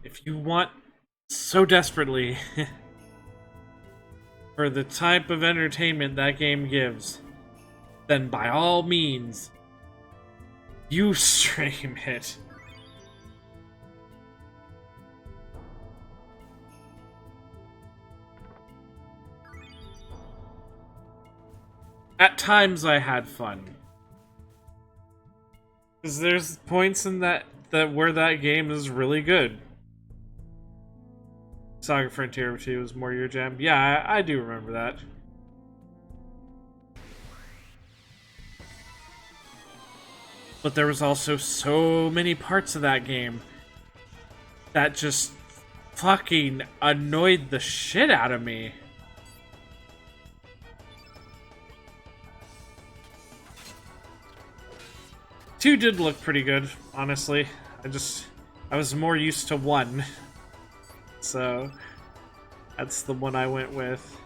A: If you want so desperately for the type of entertainment that game gives, then by all means, you stream it. At times I had fun. Because there's points in that where that game is really good. Saga Frontier 2 was more your jam. Yeah, I do remember that. But there was also so many parts of that game that just fucking annoyed the shit out of me. Two did look pretty good, honestly. I was more used to one. So, that's the one I went with.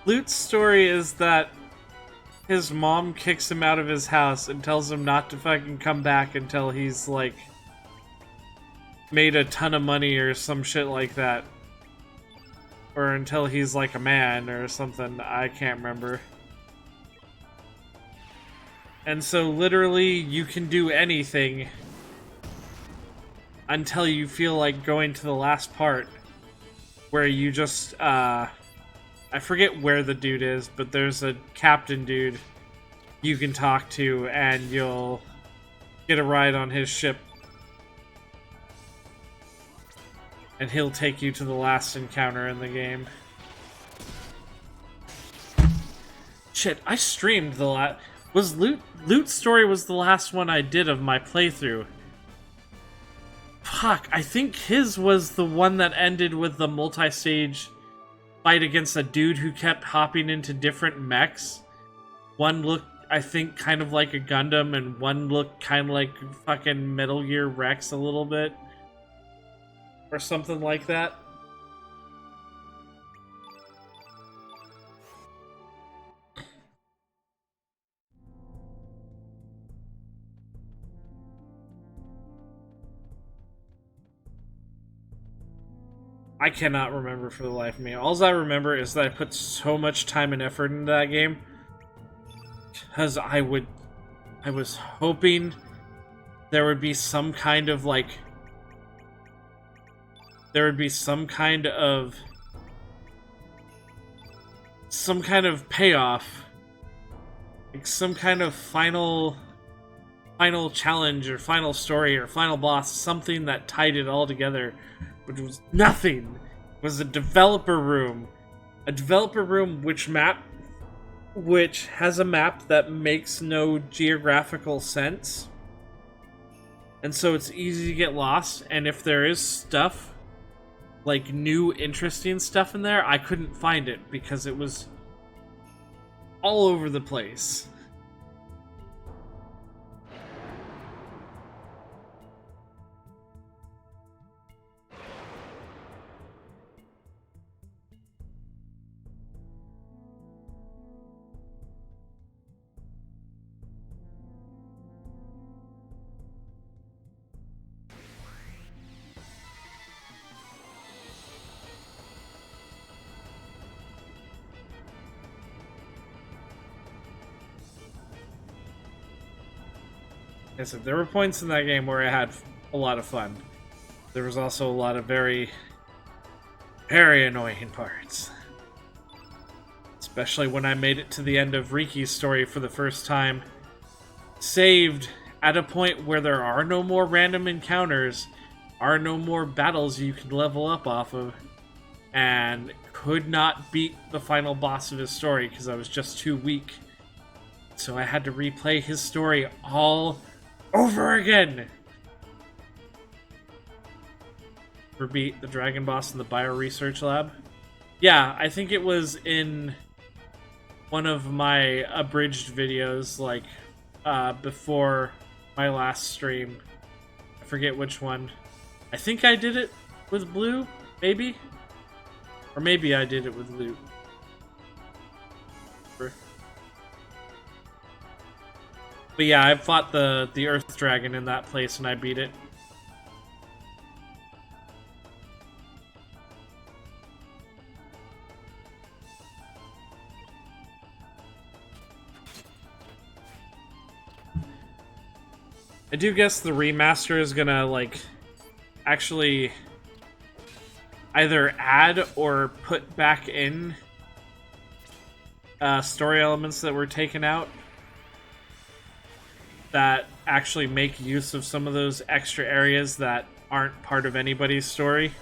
A: Lute's story is that his mom kicks him out of his house and tells him not to fucking come back until he's, like, made a ton of money or some shit like that. Or until he's, like, a man or something. I can't remember. And so literally you can do anything until you feel like going to the last part where you just, I forget where the dude is, but there's a captain dude you can talk to and you'll get a ride on his ship. And he'll take you to the last encounter in the game. Shit, I streamed the last... Was Loot Story was the last one I did of my playthrough. Fuck, I think his was the one that ended with the multi-stage fight against a dude who kept hopping into different mechs. One looked, I think, kind of like a Gundam, and one looked kind of like fucking Metal Gear Rex a little bit. Or something like that. I cannot remember for the life of me. All I remember is that I put so much time and effort into that game. Because I was hoping there would be some kind of, like... There would be some kind of payoff. Like some kind of final challenge or final story or final boss. Something that tied it all together. Which was nothing. It was a developer room. A developer room which has a map that makes no geographical sense. And so it's easy to get lost. And if there is stuff, like new interesting stuff in there, I couldn't find it because it was all over the place. Like I said, there were points in that game where I had a lot of fun. There was also a lot of very, very annoying parts. Especially when I made it to the end of Riki's story for the first time. Saved at a point where there are no more random encounters, are no more battles you can level up off of, and could not beat the final boss of his story because I was just too weak. So I had to replay his story all over again. For beat the dragon boss in the bio-research lab. Yeah, I think it was in one of my abridged videos, like, before my last stream. I forget which one. I think I did it with Blue, maybe? Or maybe I did it with Loot. But yeah, I fought the Earth Dragon in that place and I beat it. I do guess the remaster is gonna, like, actually either add or put back in story elements that were taken out that actually make use of some of those extra areas that aren't part of anybody's story.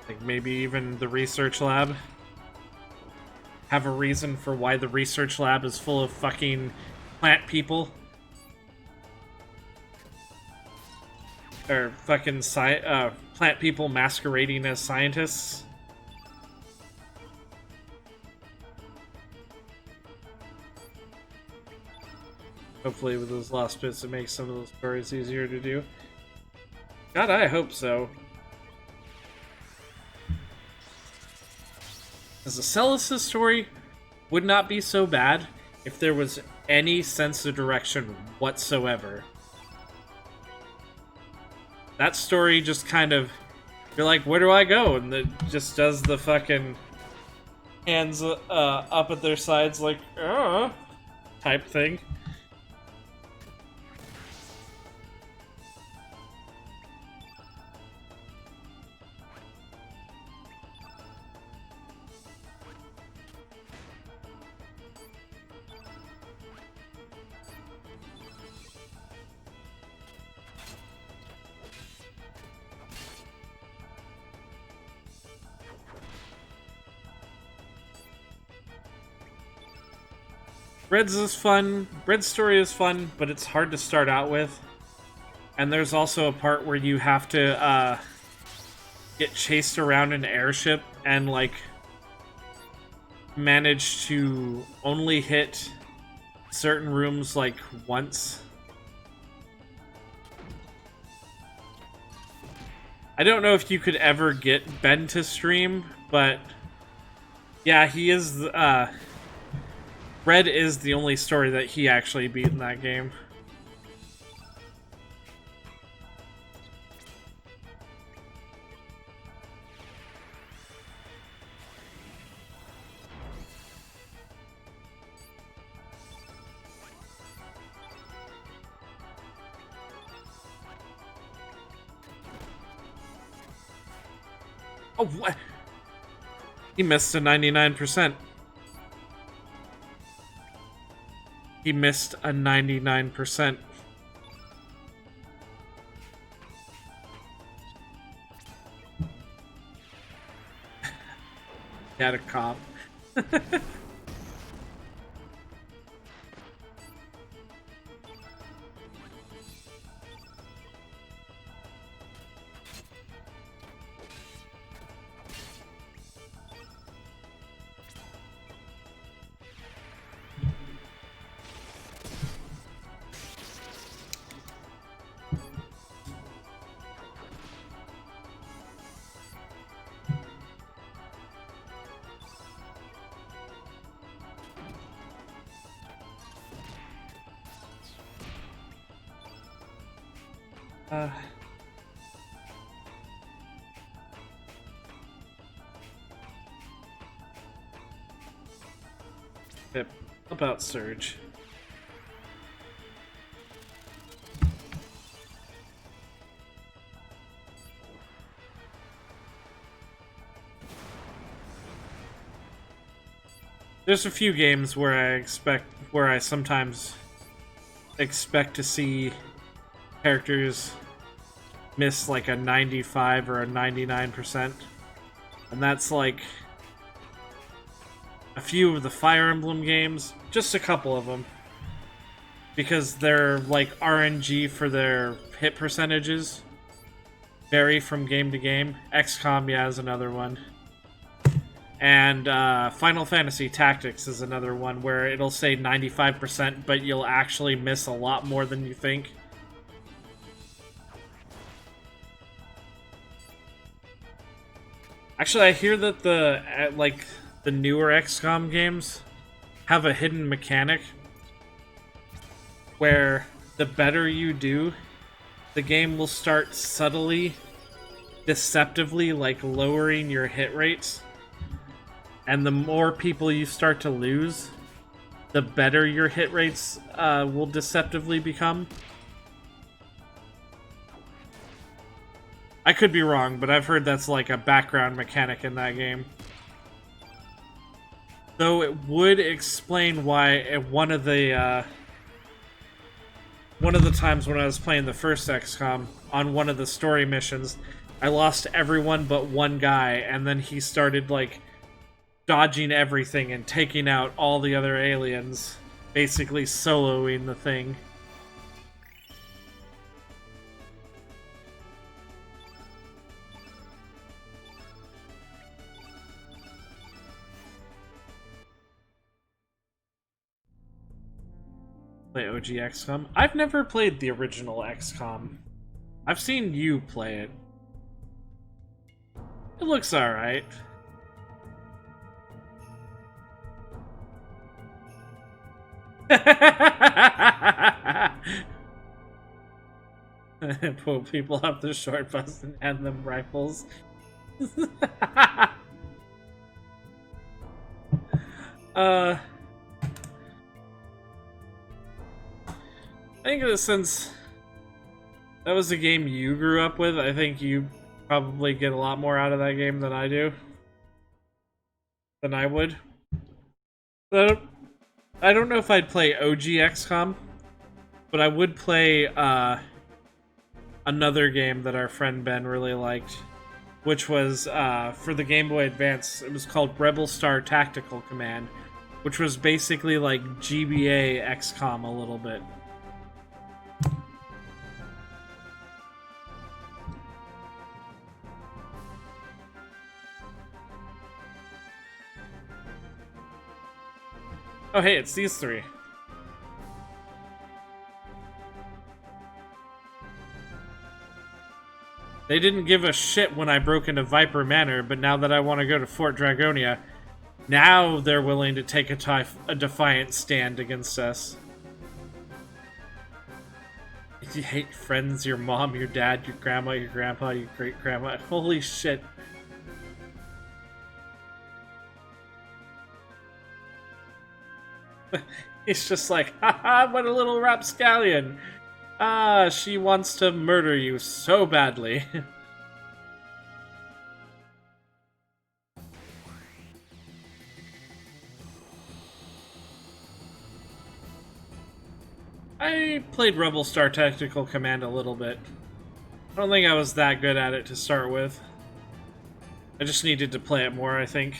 A: Like maybe even the research lab. Have a reason for why the research lab is full of fucking plant people. Or fucking plant people masquerading as scientists. Hopefully with those last bits it makes some of those stories easier to do. God, I hope so. As a Celis' story would not be so bad if there was any sense of direction whatsoever. That story just kind of You're like, where do I go? And it just does the fucking hands up at their sides, like, type thing. Red's is fun. Red's story is fun, but it's hard to start out with. And there's also a part where you have to get chased around an airship and like manage to only hit certain rooms like once. I don't know if you could ever get Ben to stream, but yeah, he is Red is the only story that he actually beat in that game. Oh, what? He missed a 99%. He missed a 99%. He had a cop. Yep. About Surge. There's a few games where I sometimes expect to see characters miss like a 95 or a 99%. And that's like a few of the Fire Emblem games, just a couple of them. Because they're like RNG for their hit percentages. Vary from game to game. XCOM, yeah, is another one. And Final Fantasy Tactics is another one where it'll say 95%, but you'll actually miss a lot more than you think. Actually, I hear that the newer XCOM games have a hidden mechanic where the better you do, the game will start subtly, deceptively, like lowering your hit rates. And the more people you start to lose, the better your hit rates will deceptively become. I could be wrong, but I've heard that's like a background mechanic in that game. Though it would explain why at one of the times when I was playing the first XCOM, on one of the story missions, I lost everyone but one guy, and then he started like dodging everything and taking out all the other aliens, basically soloing the thing. Play OG XCOM. I've never played the original XCOM. I've seen you play it. It looks alright. Pull people up the short bus and hand them rifles. I think that since that was the game you grew up with, I think you probably get a lot more out of that game than I do. Than I would. But I don't know if I'd play OG XCOM, but I would play another game that our friend Ben really liked, which was for the Game Boy Advance. It was called Rebel Star Tactical Command, which was basically like GBA XCOM a little bit. Oh hey, it's these three. They didn't give a shit when I broke into Viper Manor, but now that I want to go to Fort Dragonia, now they're willing to take a defiant stand against us. If you hate friends, your mom, your dad, your grandma, your grandpa, your great-grandma, holy shit. He's just like, haha, what a little rapscallion. Ah, she wants to murder you so badly. I played Rebel Star Tactical Command a little bit. I don't think I was that good at it to start with. I just needed to play it more, I think.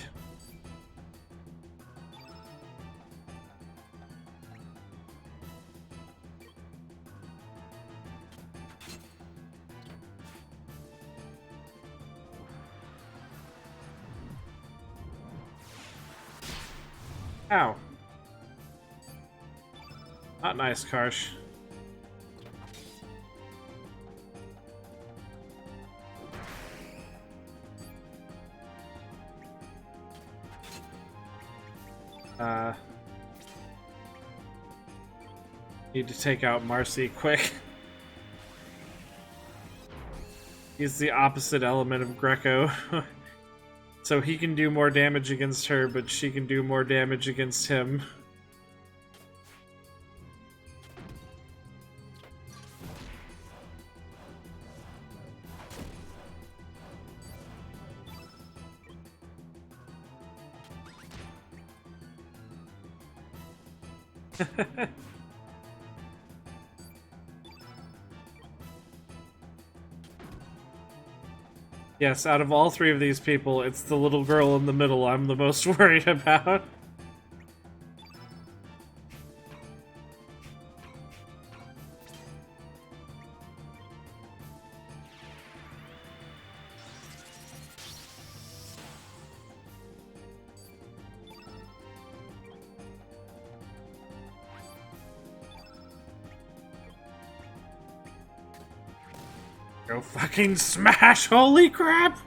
A: Ow. Not nice, Karsh. Need to take out Marcy quick. He's the opposite element of Greco. So he can do more damage against her, but she can do more damage against him. Yes, out of all three of these people, it's the little girl in the middle I'm the most worried about. Go fucking smash! Holy crap!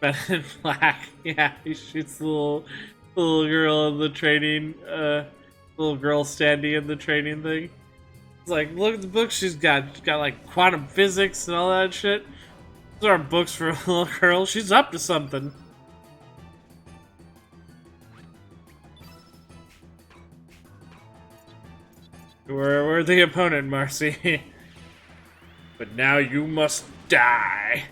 A: Men in Black. Yeah, he shoots the little girl in the training, little girl standing in the training thing. It's like, look at the book she's got. She's got like quantum physics and all that shit. Those aren't books for a little girl. She's up to something. We're the opponent, Marcy. But now you must die.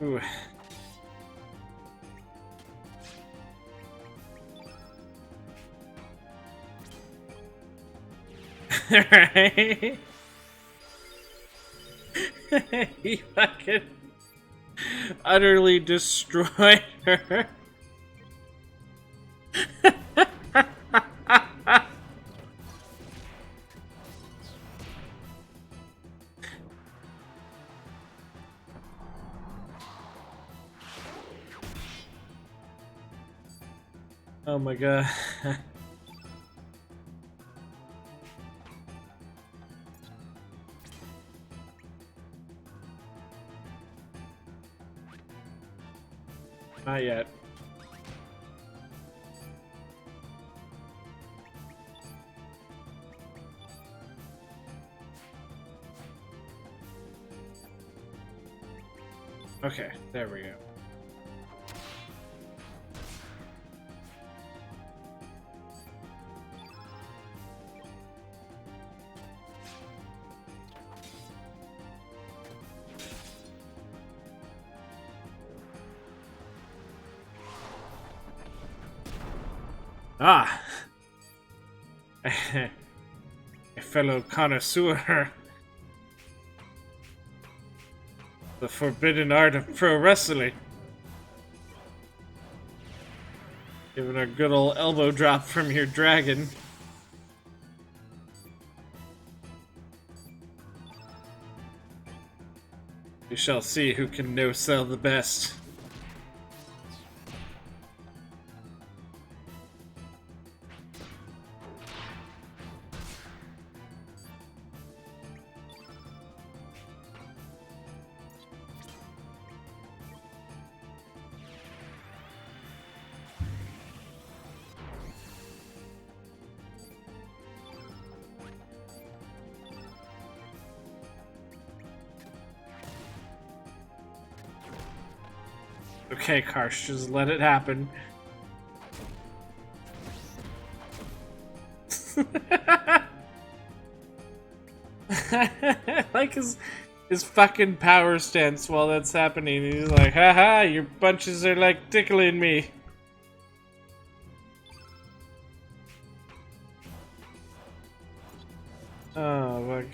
A: Ooh. Right? He fucking utterly destroyed her. Oh my god. Not yet. Okay, there we go. Ah! A fellow connoisseur. The forbidden art of pro wrestling. Giving a good old elbow drop from your dragon. We shall see who can no-sell the best. Okay, Karsh, just let it happen. Like his fucking power stance while that's happening. He's like, haha, your punches are like tickling me. Oh, fuck.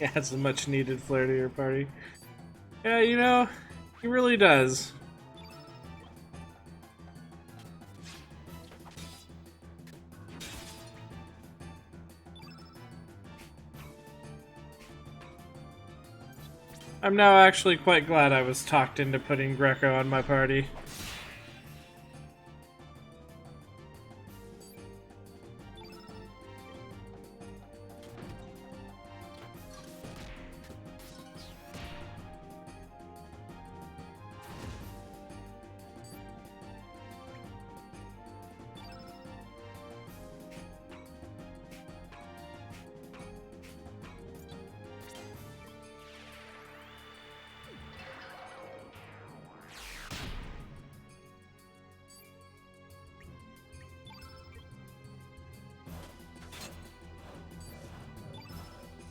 A: Yeah, it's a much needed flair to your party. Yeah, you know, he really does. I'm now actually quite glad I was talked into putting Greco on my party.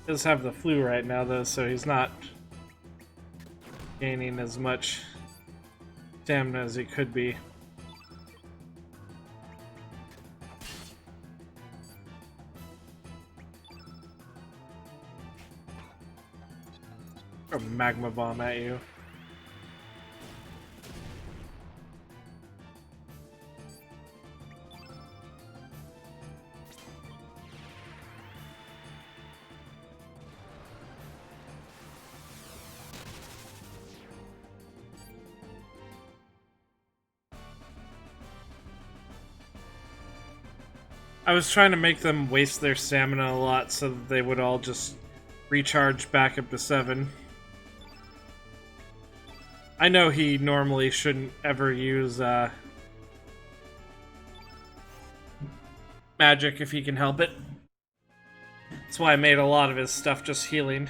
A: He does have the flu right now, though, so he's not gaining as much stamina as he could be. Throw a magma bomb at you. I was trying to make them waste their stamina a lot so that they would all just recharge back up to 7. I know he normally shouldn't ever use magic if he can help it. That's why I made a lot of his stuff just healing.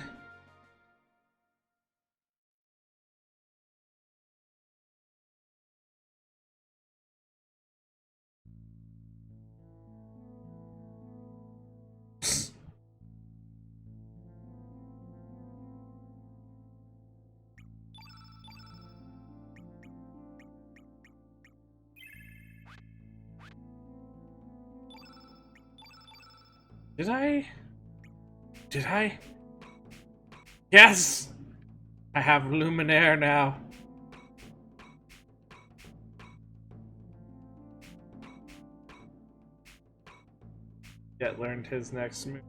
A: Did I? Yes! I have Luminaire now. Yet learned his next move.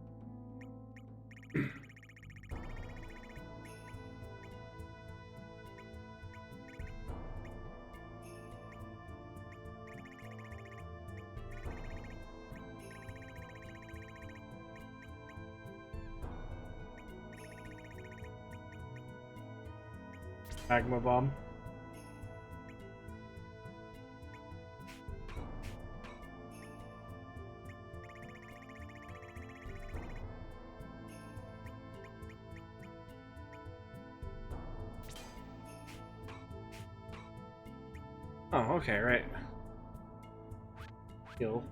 A: Magma Bomb. Oh, okay, right. Heal.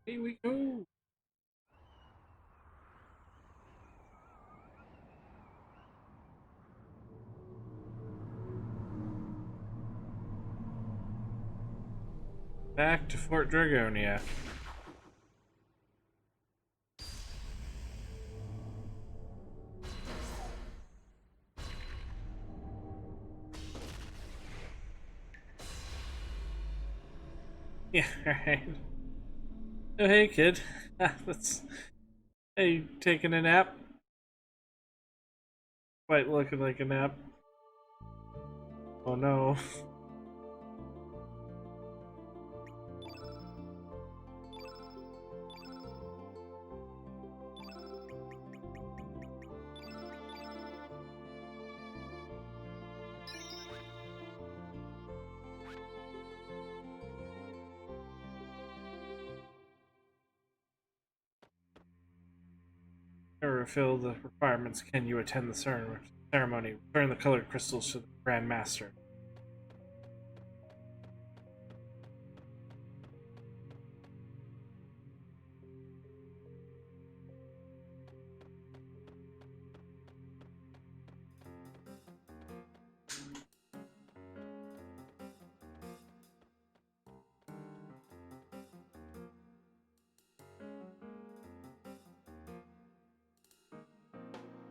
A: Here we go. Back to Fort Dragonia. Yeah, alright. Oh, hey, kid. That's. Hey, taking a nap? Quite looking like a nap. Oh no. To fulfill the requirements, can you attend the ceremony? Return the colored crystals to the Grand Master.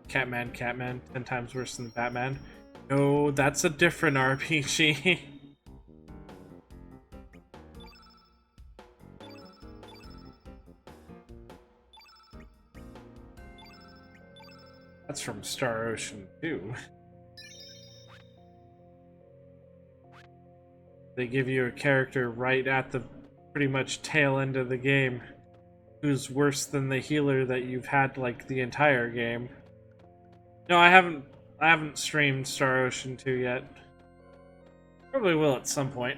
A: Catman, Catman, 10 times worse than Batman. No, that's a different RPG. That's from Star Ocean 2. They give you a character right at the pretty much tail end of the game who's worse than the healer that you've had like the entire game. No, I haven't streamed Star Ocean 2 yet. Probably will at some point.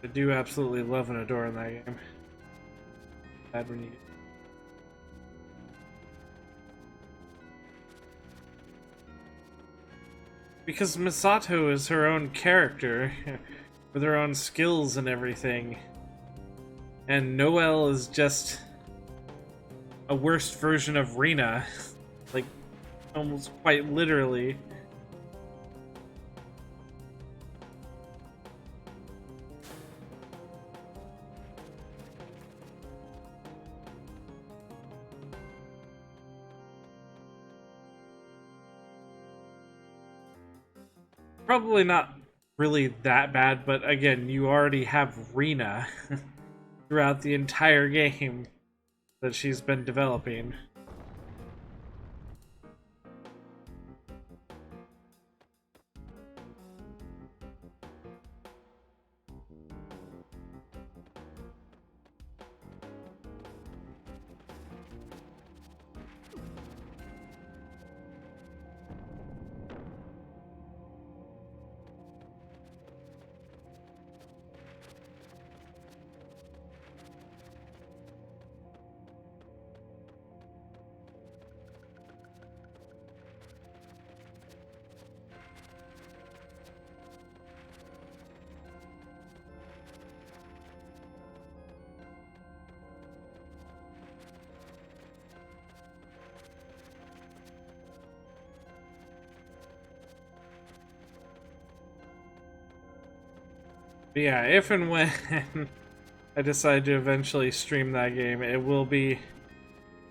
A: I do absolutely love and adore in that game. Bad when you because Misato is her own character with her own skills and everything. And Noelle is just a worse version of Rena. Like, almost quite literally. Probably not really that bad, but again, you already have Rena throughout the entire game that she's been developing. But yeah, if and when I decide to eventually stream that game, it will be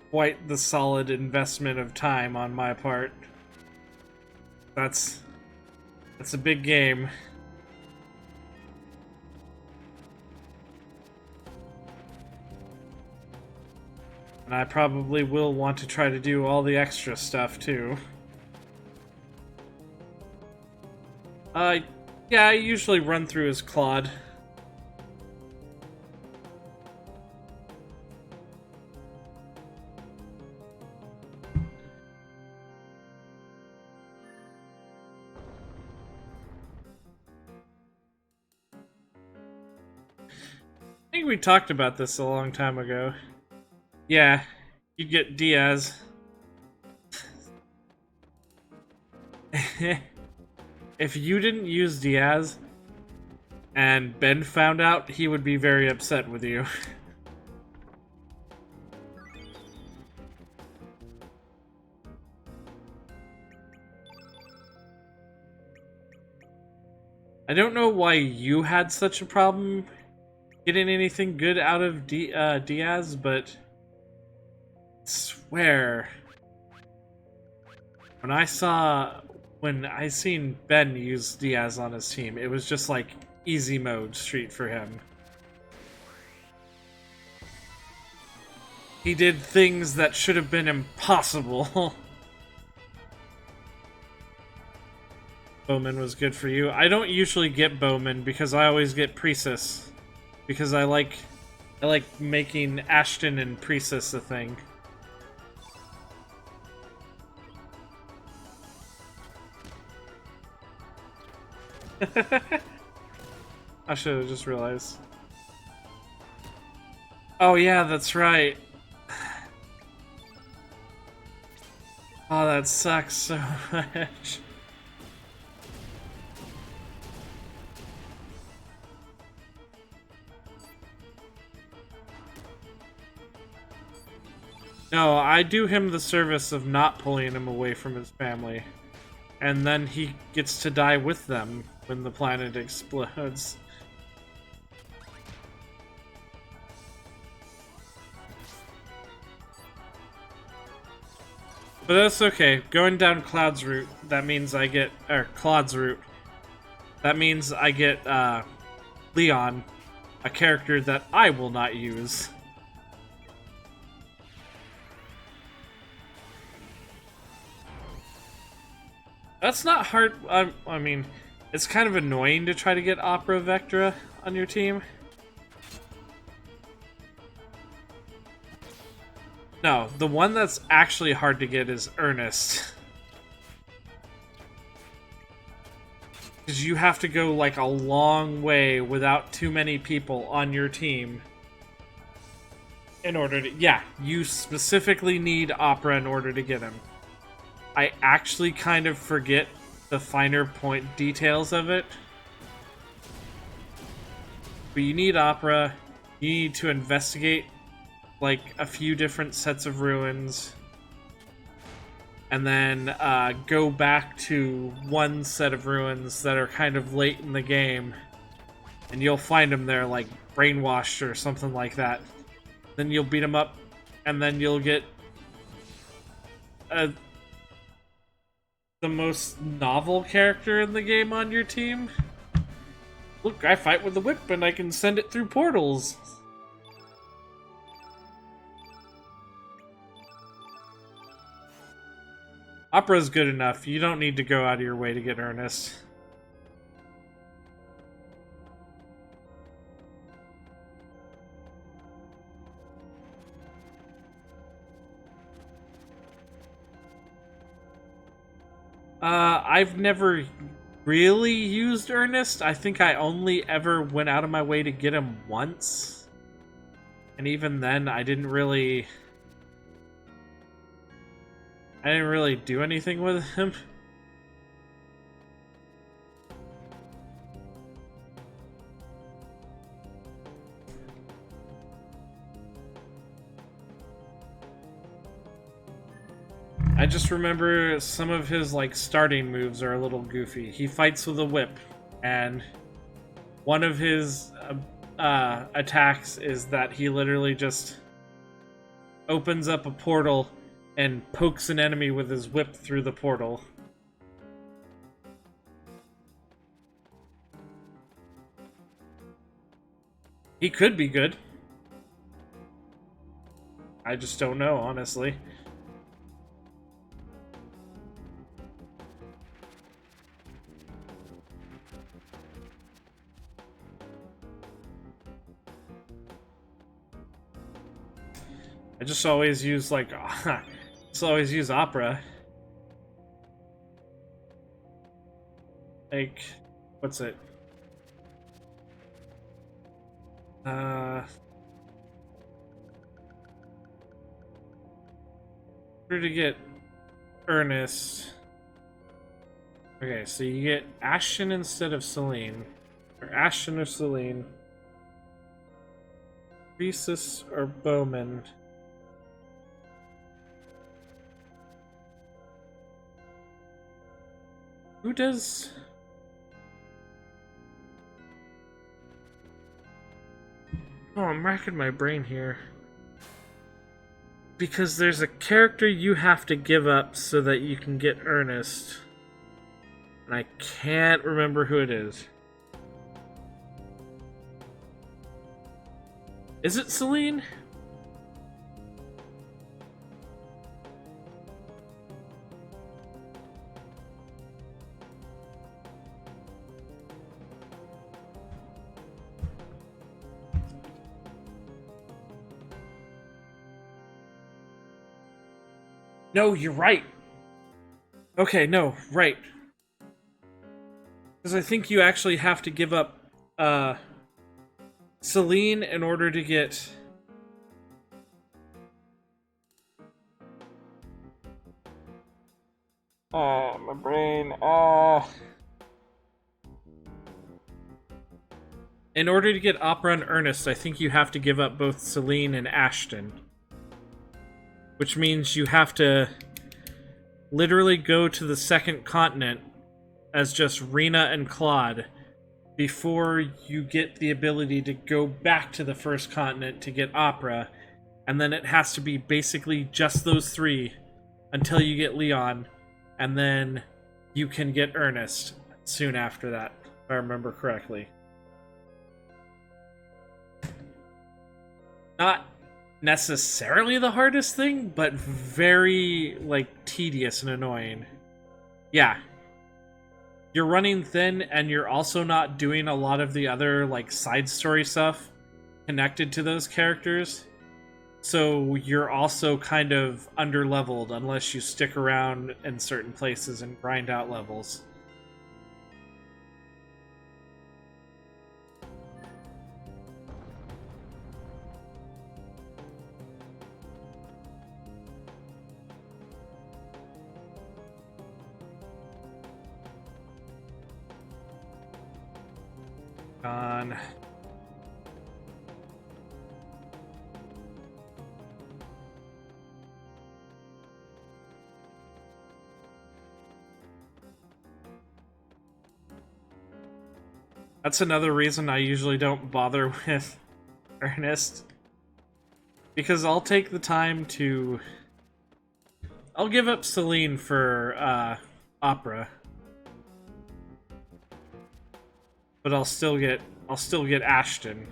A: quite the solid investment of time on my part. That's a big game. And I probably will want to try to do all the extra stuff too. Yeah, I usually run through as Claude. I think we talked about this a long time ago. Yeah, you get Diaz. If you didn't use Diaz and Ben found out, he would be very upset with you. I don't know why you had such a problem getting anything good out of Diaz, but I swear, when I seen Ben use Diaz on his team, it was just like easy mode street for him. He did things that should have been impossible. Bowman was good for you. I don't usually get Bowman because I always get Priestess. Because I like making Ashton and Priestess a thing. I should have just realized. Oh yeah, that's right. Oh, that sucks so much. No, I do him the service of not pulling him away from his family. And then he gets to die with them when the planet explodes. But that's okay. Going down Cloud's route, that means I get... Or, Claude's route. That means I get, Leon, a character that I will not use. That's not hard. I mean, it's kind of annoying to try to get Opera Vectra on your team. No, the one that's actually hard to get is Ernest. Because you have to go like a long way without too many people on your team in order to... Yeah, you specifically need Opera in order to get him. I actually kind of forget the finer point details of it. But you need Opera. You need to investigate like a few different sets of ruins. And then go back to one set of ruins that are kind of late in the game. And you'll find them there like brainwashed or something like that. Then you'll beat them up. And then you'll get... the most novel character in the game on your team. Look, I fight with the whip and I can send it through portals. Opera's good enough. You don't need to go out of your way to get Ernest. I've never really used Ernest. I think I only ever went out of my way to get him once. And even then, I didn't really do anything with him. I just remember some of his like starting moves are a little goofy. He fights with a whip, and one of his attacks is that he literally just opens up a portal and pokes an enemy with his whip through the portal. He could be good. I just don't know, honestly. I just always use, like, just always use opera. Like, what's it? Where to get Ernest? Okay, so you get Ashton instead of Celine. Or Ashton or Celine. Rhesus or Bowman. Who does... Oh, I'm racking my brain here. Because there's a character you have to give up so that you can get Ernest. And I can't remember who it is. Is it Celine? No, you're right. Okay, no, right. Because I think you actually have to give up Celine in order to get... my brain, In order to get Opera and Ernest, I think you have to give up both Celine and Ashton. Which means you have to literally go to the second continent as just Rena and Claude before you get the ability to go back to the first continent to get Opera, and then it has to be basically just those three until you get Leon, and then you can get Ernest soon after that, if I remember correctly. Not necessarily the hardest thing, but very, like, tedious and annoying. Yeah. You're running thin, and you're also not doing a lot of the other, like, side story stuff connected to those characters. So you're also kind of under-leveled unless you stick around in certain places and grind out levels. On. That's another reason I usually don't bother with Ernest. Because I'll take the time to... I'll give up Celine for Opera. But I'll still get Ashton.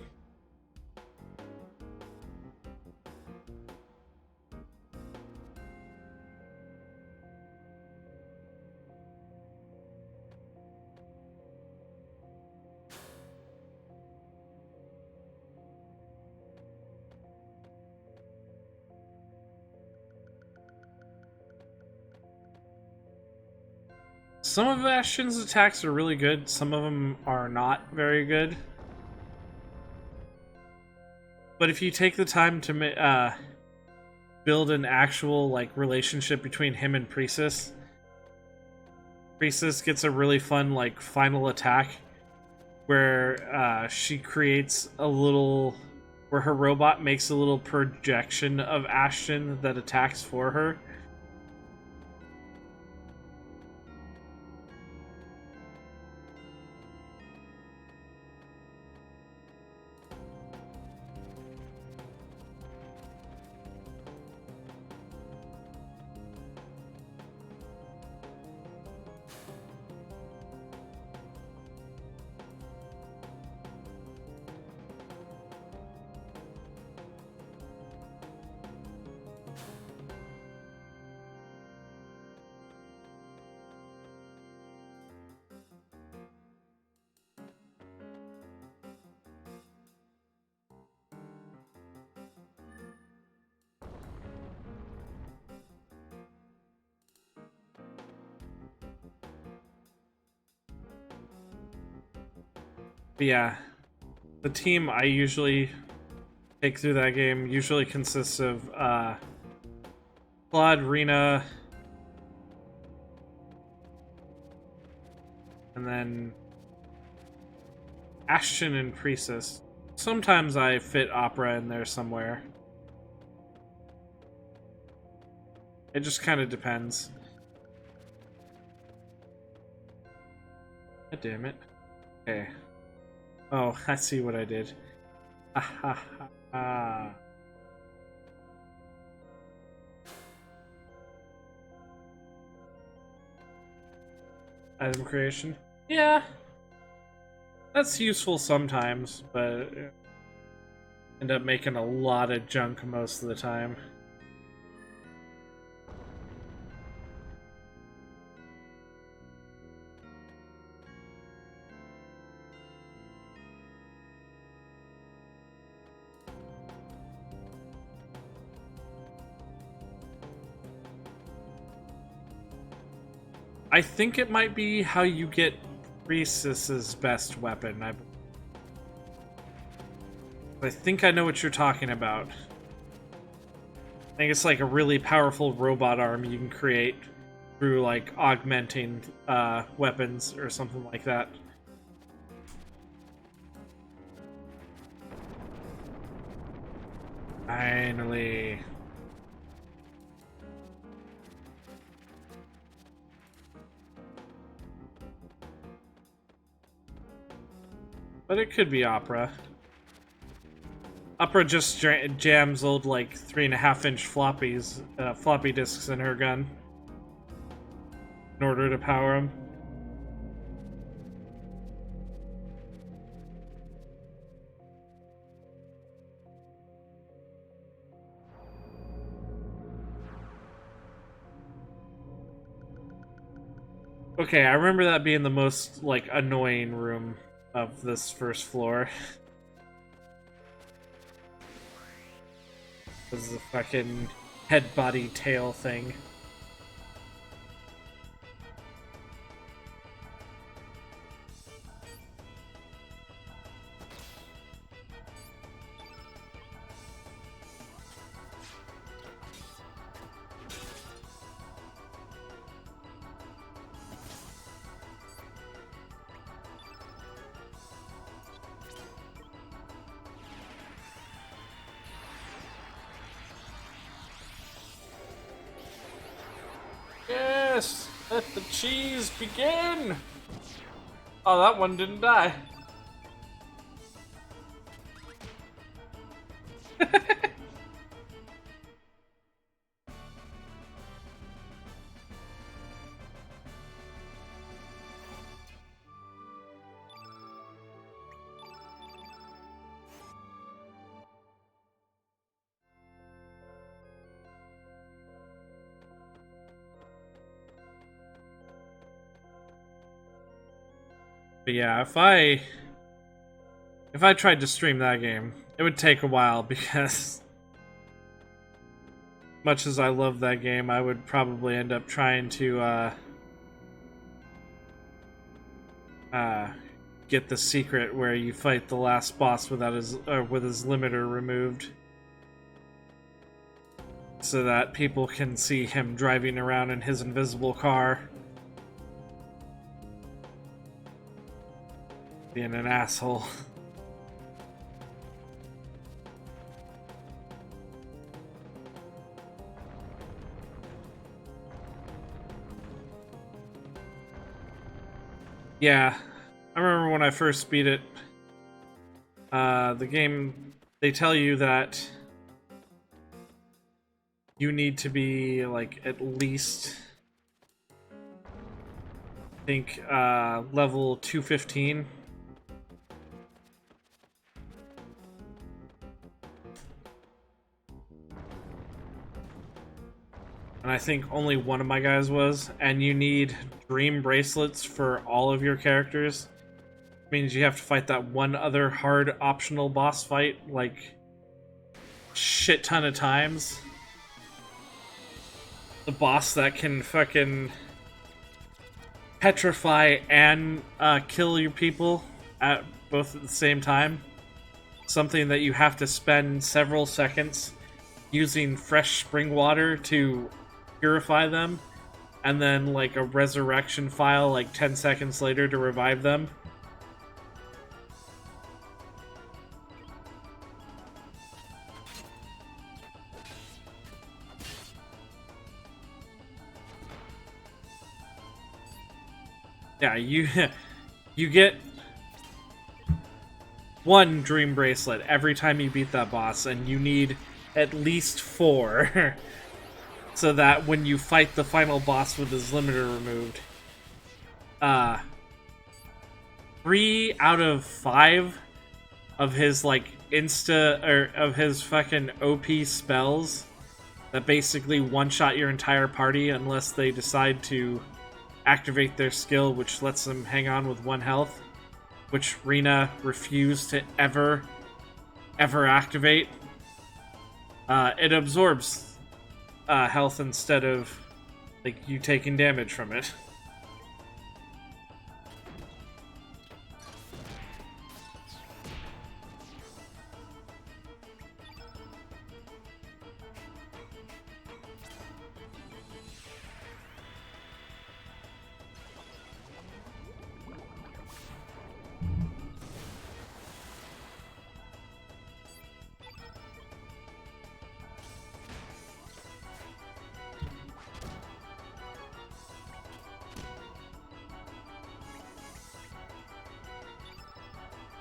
A: Some of Ashton's attacks are really good, some of them are not very good. But if you take the time to build an actual, like, relationship between him and Priestess gets a really fun, like, final attack where she creates a little... where her robot makes a little projection of Ashton that attacks for her. But yeah, the team I usually take through that game usually consists of Claude, Rena, and then Ashton and Priestess. Sometimes I fit Opera in there somewhere. It just kind of depends. God damn it. Okay. Oh, I see what I did. Ha ha ha ha. Item creation? Yeah. That's useful sometimes, but end up making a lot of junk most of the time. I think it might be how you get Priestess's best weapon. I think I know what you're talking about. I think it's like a really powerful robot arm you can create through like augmenting weapons or something like that. Finally. But it could be Opera. Opera just jams old like 3.5-inch floppy disks in her gun in order to power them. Okay, I remember that being the most like annoying room of this first floor. Was the fucking head body tail thing. Yes! Let the cheese begin! Oh, that one didn't die. But yeah, if I tried to stream that game, it would take a while because much as I love that game, I would probably end up trying to get the secret where you fight the last boss without with his limiter removed, so that people can see him driving around in his invisible car, being an asshole. Yeah, I remember when I first beat it. The game, they tell you that you need to be like at least, I think, level 215. And I think only one of my guys was, and you need dream bracelets for all of your characters. It means you have to fight that one other hard optional boss fight like shit ton of times. The boss that can fucking petrify and kill your people at both at the same time. Something that you have to spend several seconds using fresh spring water to purify them, and then like a resurrection file like 10 seconds later to revive them. Yeah, you get one dream bracelet every time you beat that boss, and you need at least 4 so that when you fight the final boss with his limiter removed, 3 out of 5 of his like of his fucking OP spells that basically one-shot your entire party unless they decide to activate their skill, which lets them hang on with 1 health, which Rena refused to ever activate. It absorbs health instead of like you taking damage from it.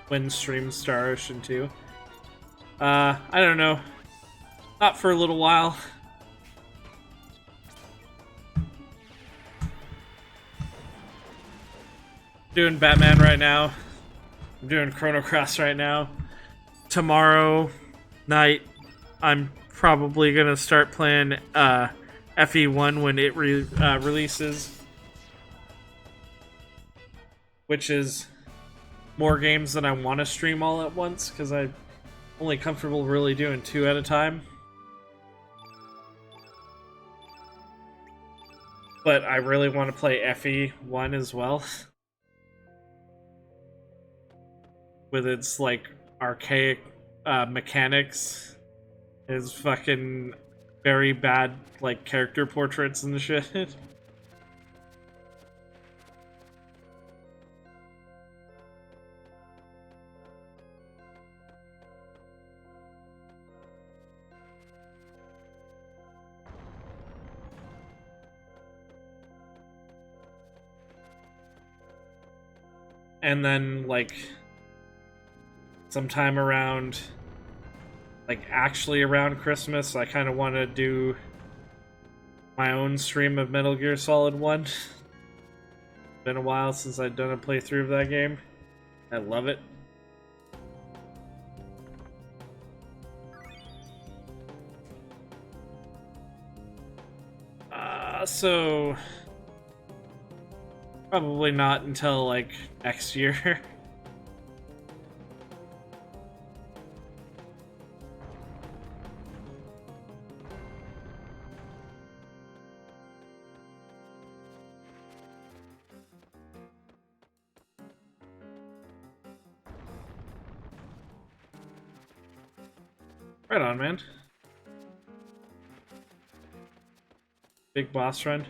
A: When stream Star Ocean 2. I don't know. Not for a little while. Doing Batman right now. I'm doing Chrono Cross right now. Tomorrow night, I'm probably gonna start playing FE1 when it releases, which is more games than I want to stream all at once because I'm only comfortable really doing 2 at a time. But I really want to play FE1 as well. With its like archaic mechanics, his fucking very bad like character portraits and shit. And then like sometime around, like actually around Christmas, I kind of want to do my own stream of Metal Gear Solid 1. Been a while since I've done a playthrough of that game. I love it. So probably not until like next year. Right on, man. Big boss run.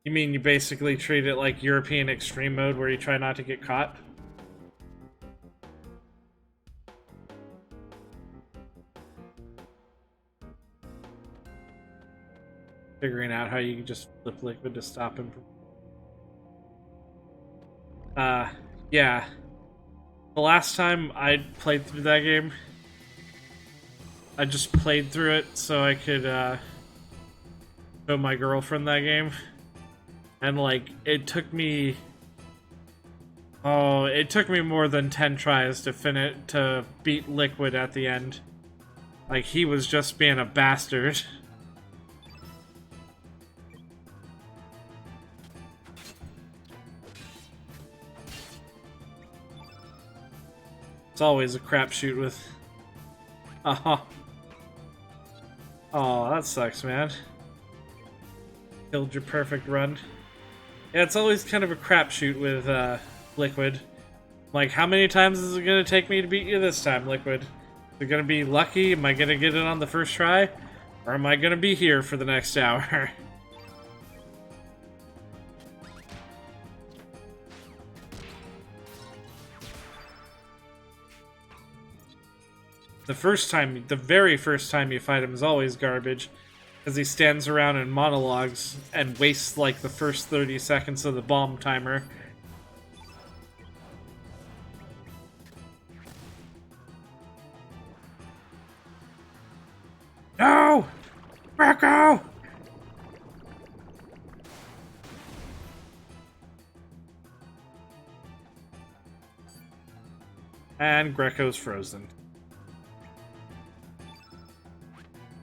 A: You mean you basically treat it like European extreme mode where you try not to get caught? Figuring out how you can just flip liquid to stop him. Yeah. The last time I played through that game, I just played through it so I could show my girlfriend that game. And like it took me more than 10 tries to beat Liquid at the end. Like he was just being a bastard. It's always a crapshoot with Oh, that sucks, man. Killed your perfect run. Yeah, it's always kind of a crapshoot with Liquid. Like, how many times is it gonna take me to beat you this time, Liquid? Is it gonna be lucky? Am I gonna get it on the first try? Or am I gonna be here for the next hour? The very first time you fight him is always garbage, because he stands around and monologues and wastes like the first 30 seconds of the bomb timer. No! Greco! And Greco's frozen.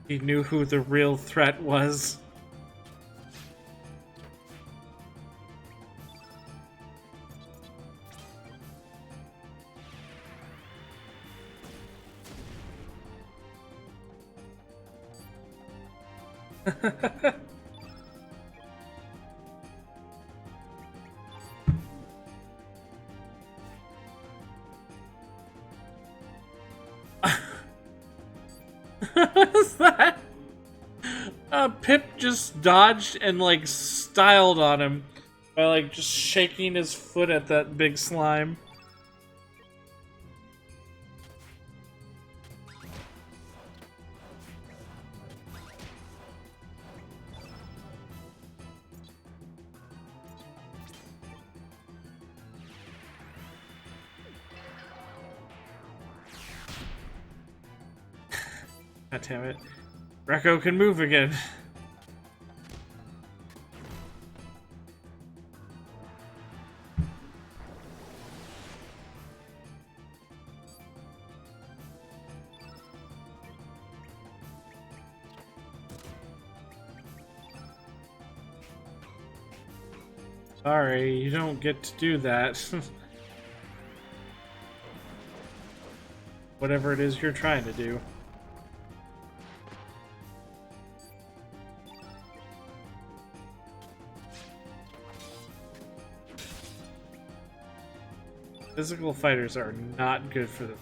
A: He knew who the real threat was. What is that? Pip just dodged and like styled on him by like just shaking his foot at that big slime. God damn it. Greco can move again. Sorry, you don't get to do that. Whatever it is you're trying to do. Physical fighters are not good for the...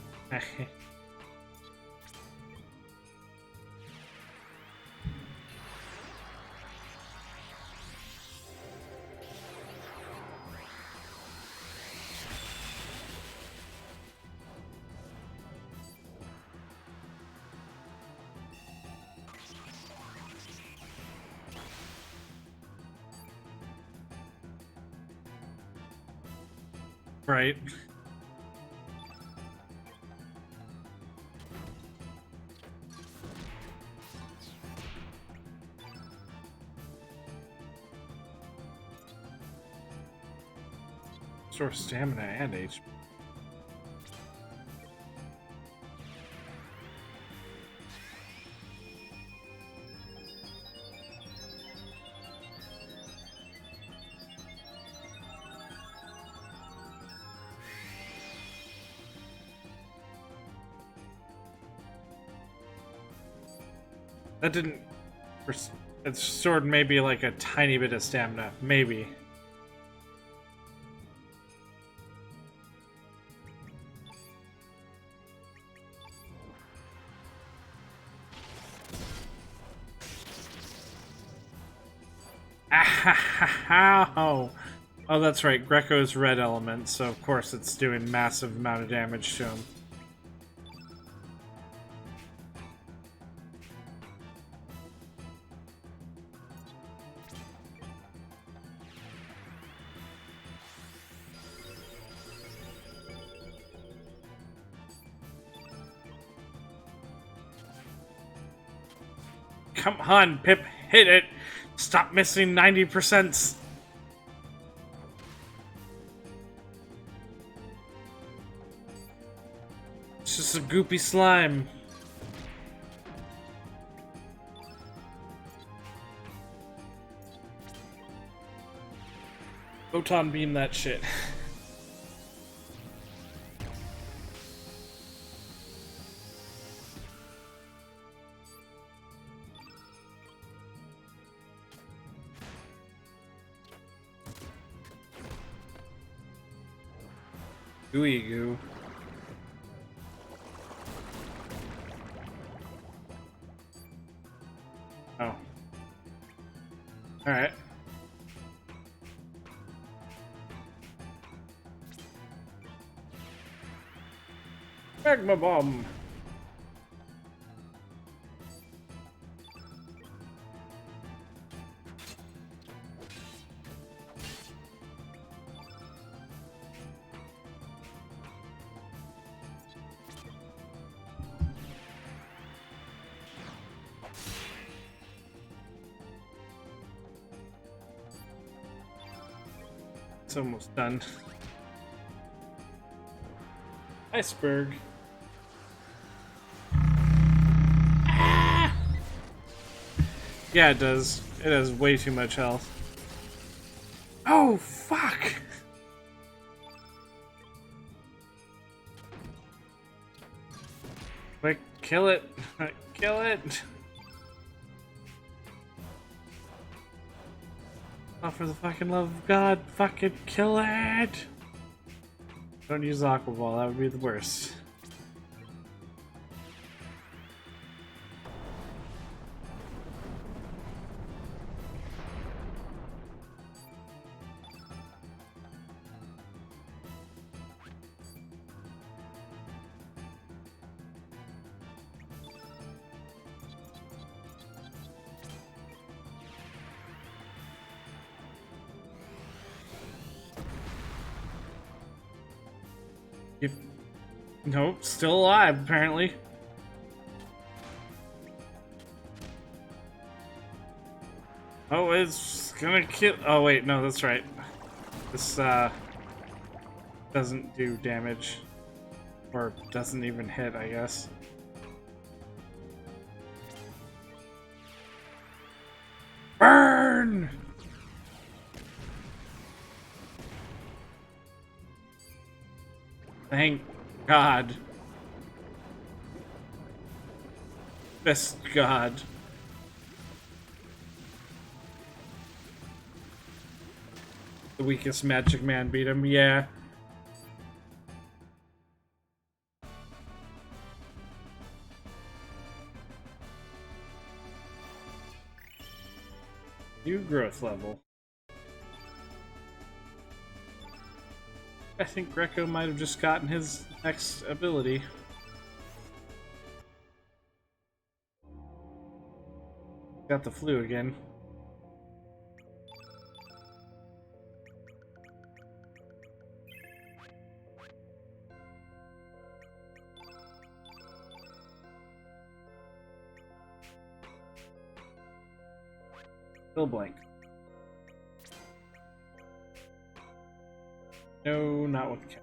A: Right. Restore stamina and HP. That didn't... It's restored maybe like a tiny bit of stamina. Maybe. Ow! Oh, that's right. Greco's red element, so of course it's doing massive amount of damage to him. Come on, Pip, hit it! Stop missing 90%. It's just a goopy slime. Photon beam that shit. Gooey goo. Oh. Alright. Magma bomb. It's almost done. Iceberg. Ah! Yeah, it does. It has way too much health. Oh, fuck! Quick, kill it! Kill it! Oh, for the fucking love of God, fucking kill it! Don't use Aqua Ball, that would be the worst. Nope, still alive, apparently. Oh, it's gonna kill. Oh, wait, no, that's right. This, doesn't do damage. Or doesn't even hit, I guess. Burn! Thank God. Best God. The weakest magic man beat him, yeah. New growth level. I think Greco might have just gotten his next ability. Got the flu again. Still blank. No, not with Cat.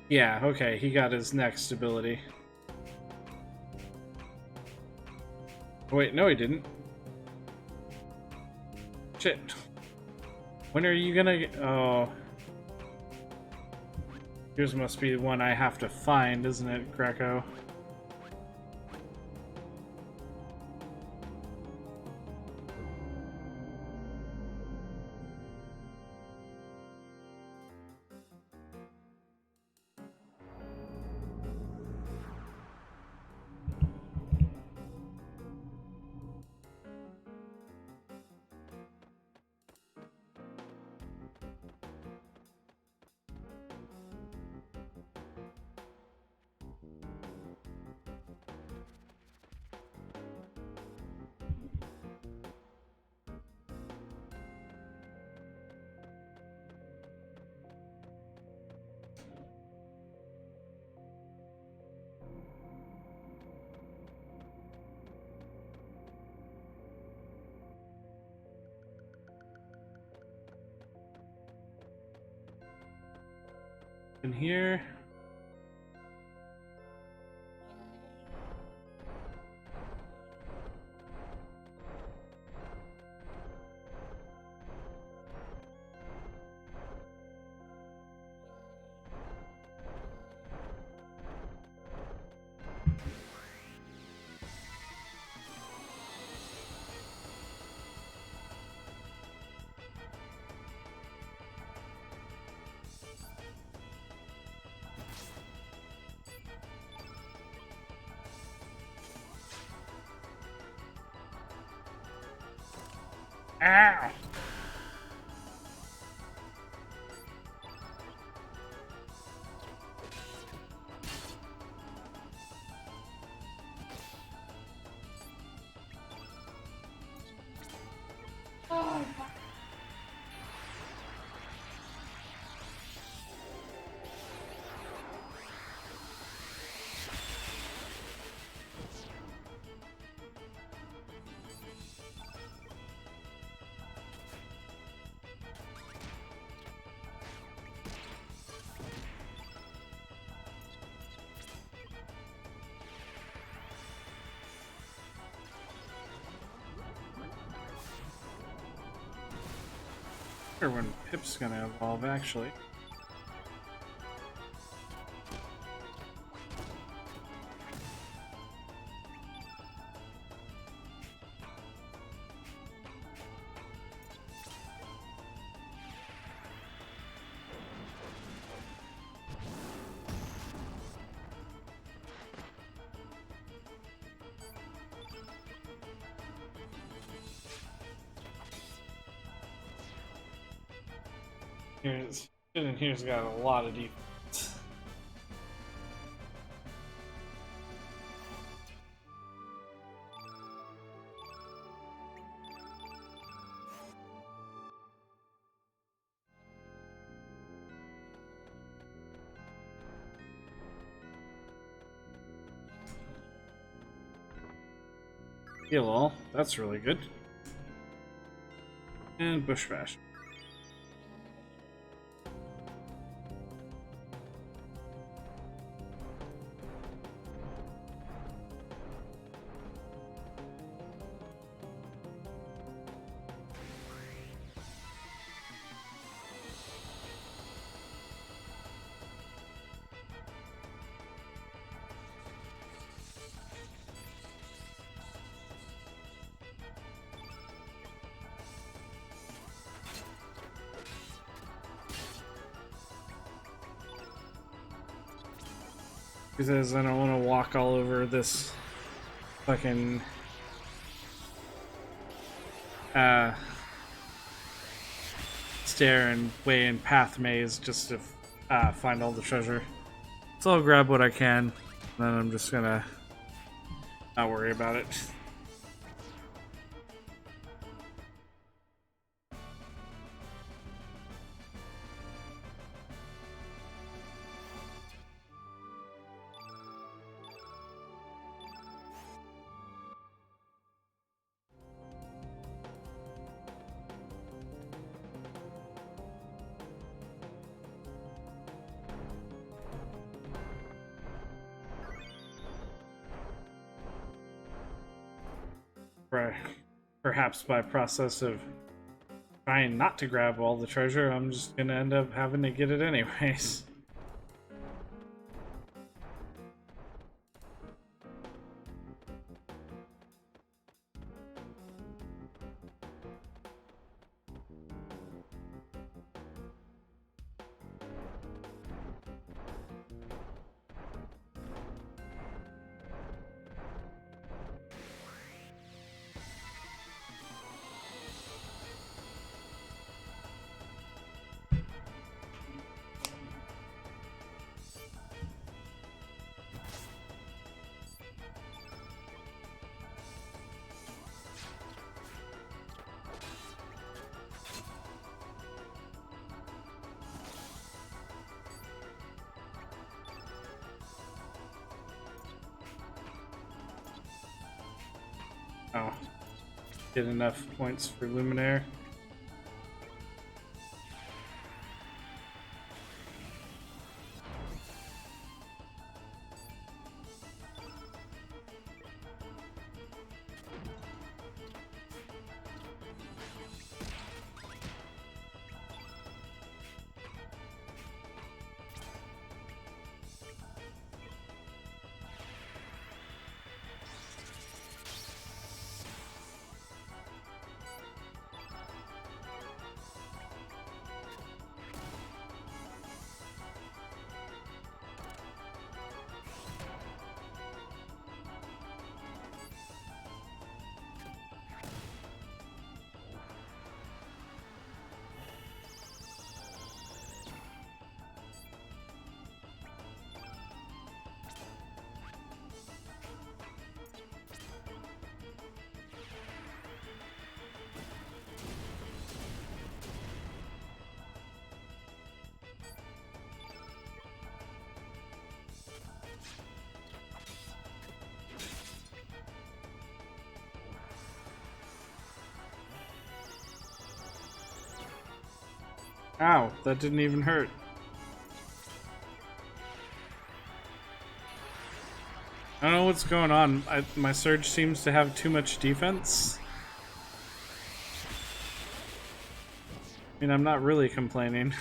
A: Yeah, okay, he got his next ability. Wait, no he didn't. Shit. When are you gonna get... Oh. Yours must be the one I have to find, isn't it, Greco? In here. Ow! Or when Pip's gonna evolve, actually. Here's got a lot of defense. Heal all. That's really good. And Bush Bash. Because I don't want to walk all over this fucking stair and way in path maze just to find all the treasure. So I'll grab what I can, and then I'm just gonna not worry about it. Perhaps by process of trying not to grab all the treasure, I'm just gonna end up having to get it anyways. Oh, get enough points for Luminaire. Ow, that didn't even hurt. I don't know what's going on. My Surge seems to have too much defense. I mean, I'm not really complaining.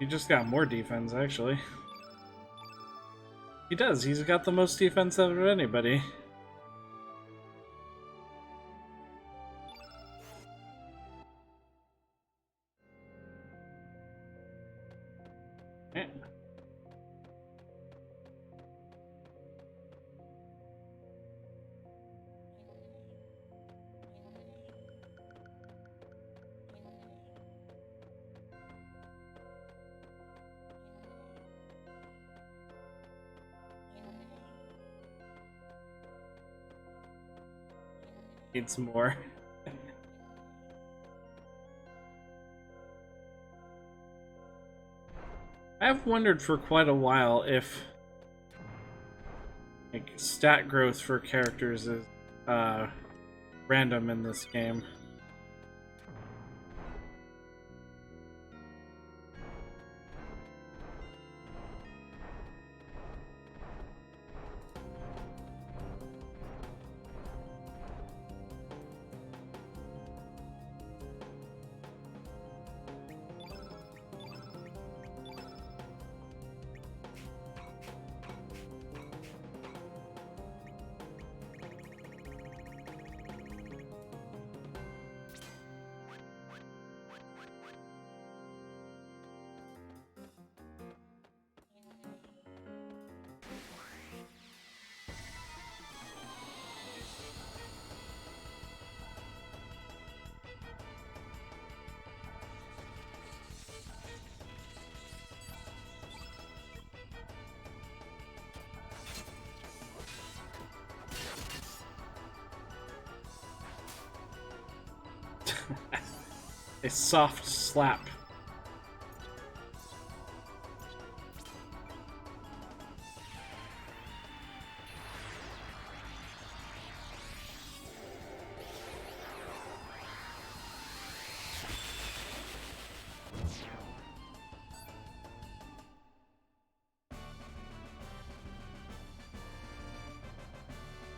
A: He just got more defense, actually. He does. He's got the most defense out of anybody. Eh. Need some more. I've wondered for quite a while if like stat growth for characters is random in this game. A soft slap.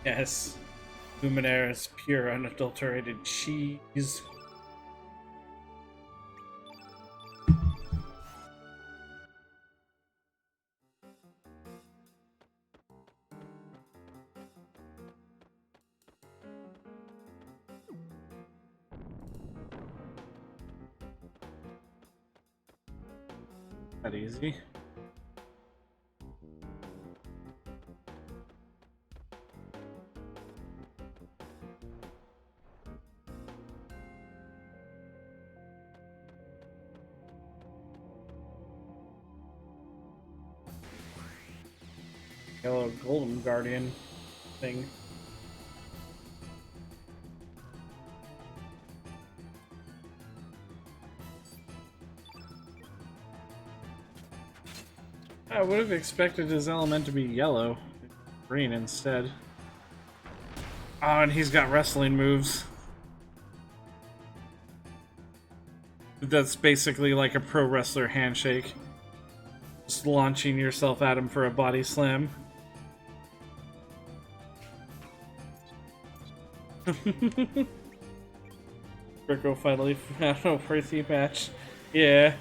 A: Yes. Luminaire is pure, unadulterated cheese. That easy. Yellow golden guardian thing. I would have expected his element to be yellow. Green instead. Oh, and he's got wrestling moves. That's basically like a pro wrestler handshake. Just launching yourself at him for a body slam. Rico finally found a worthy match. Yeah.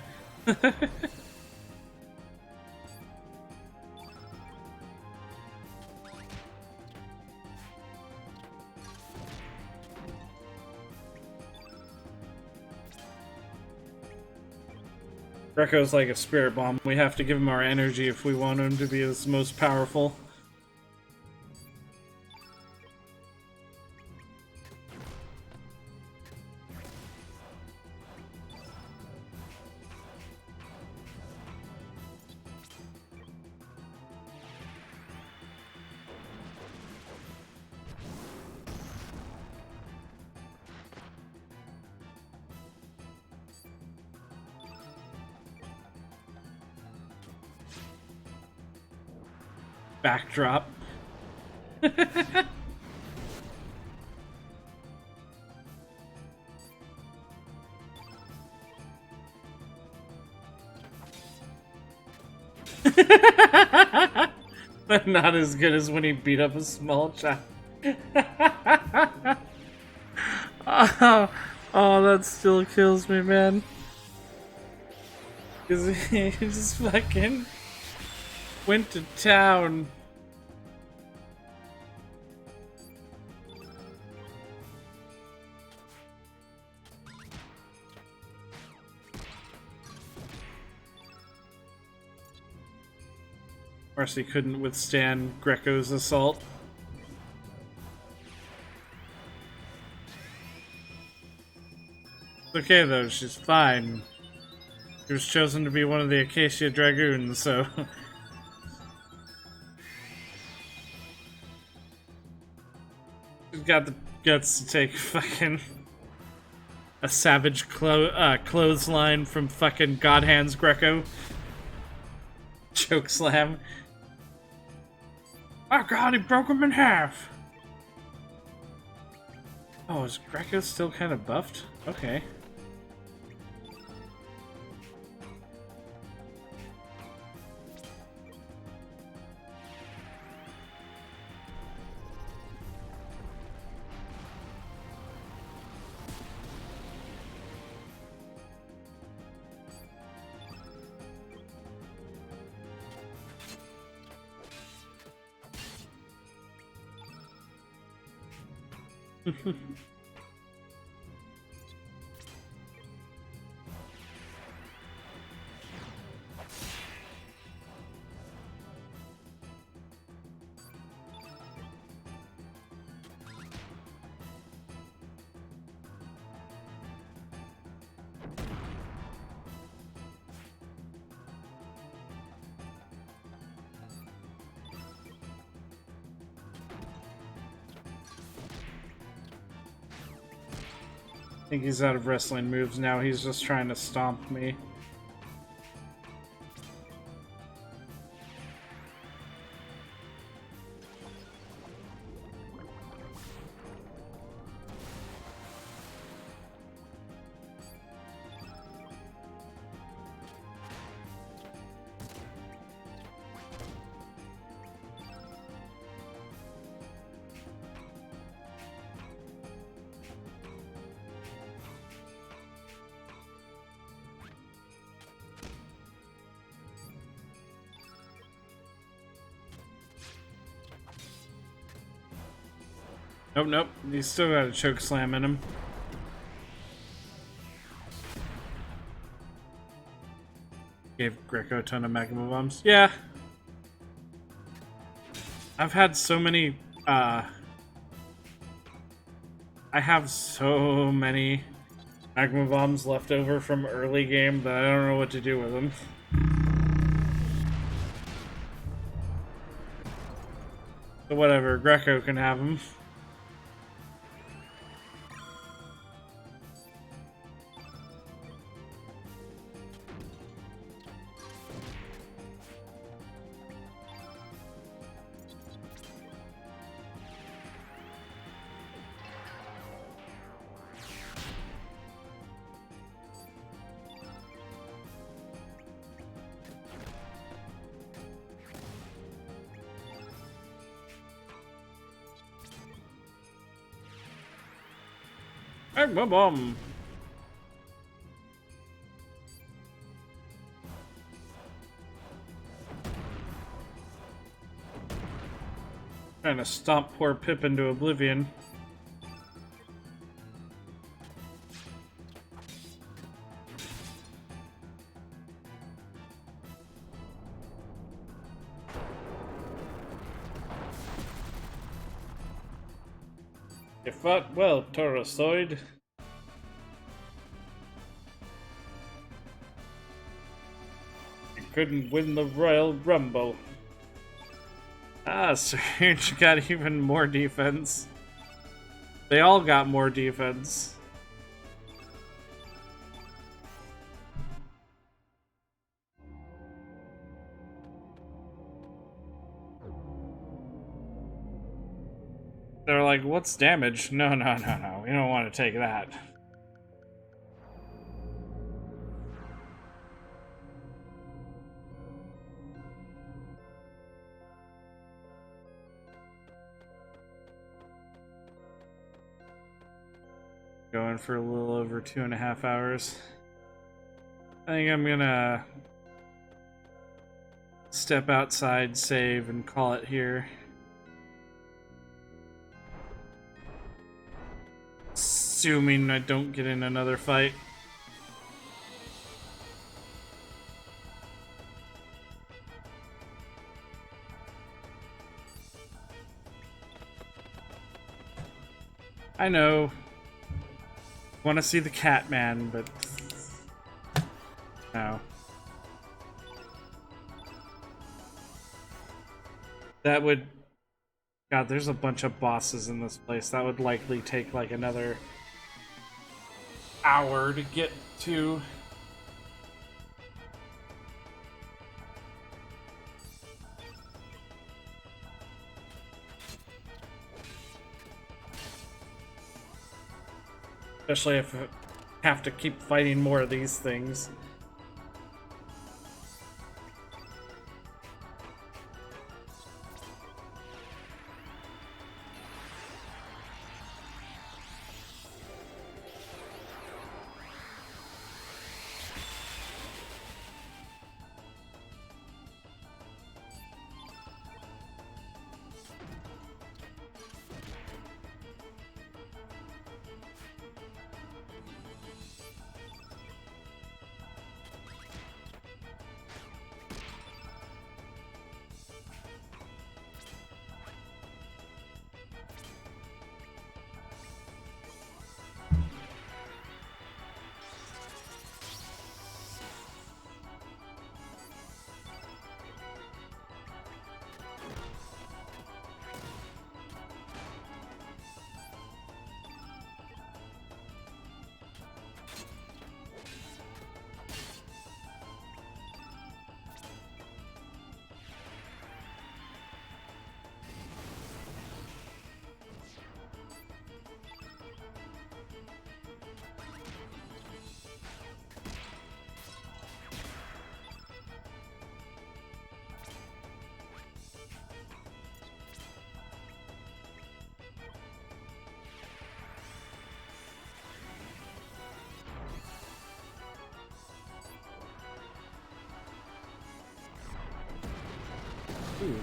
A: Greco's like a spirit bomb. We have to give him our energy if we want him to be his most powerful. backdrop. But not as good as when he beat up a small child. Oh, oh, that still kills me, man. Because he just fucking went to town. Of course, he couldn't withstand Greco's assault. It's okay though, she's fine. She was chosen to be one of the Acacia Dragoons, so... She's got the guts to take fucking... a savage clothesline from fucking God Hands Greco. Chokeslam. Oh god, he broke him in half! Oh, is Greco still kind of buffed? Okay. I think he's out of wrestling moves now. He's just trying to stomp me. Nope, nope. He's still got a choke slam in him. Gave Greco a ton of magma bombs. Yeah. I've had so many, I have so many magma bombs left over from early game that I don't know what to do with them. So whatever, Greco can have them. Magma bomb. Trying to stomp poor Pip into oblivion. You fought well, Taurosoid. You couldn't win the Royal Rumble. Ah, Surge got even more defense. They all got more defense. They're like, what's damage? No, no, no, no. We don't want to take that. Going for a little over 2.5 hours. I think I'm gonna step outside, save, and call it here. Assuming I don't get in another fight. I know. Want to see the cat man, but no. That would... God, there's a bunch of bosses in this place. That would likely take like another hour to get to. Especially if I have to keep fighting more of these things. Ooh.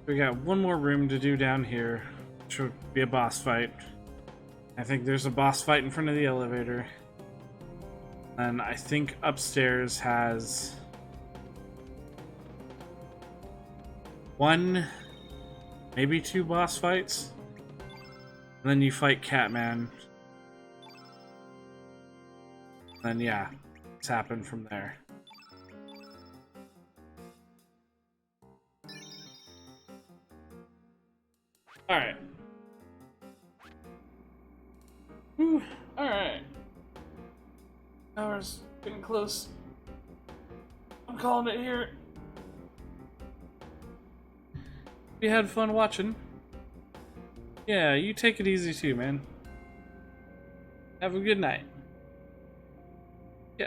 A: We got one more room to do down here, which would be a boss fight. I think there's a boss fight in front of the elevator. And I think upstairs has one, maybe two boss fights. And then you fight Catman. And yeah, it's happened from there. Alright. Alright. Hour's getting close. I'm calling it here. You had fun watching. Yeah, you take it easy too, man. Have a good night. Yeah.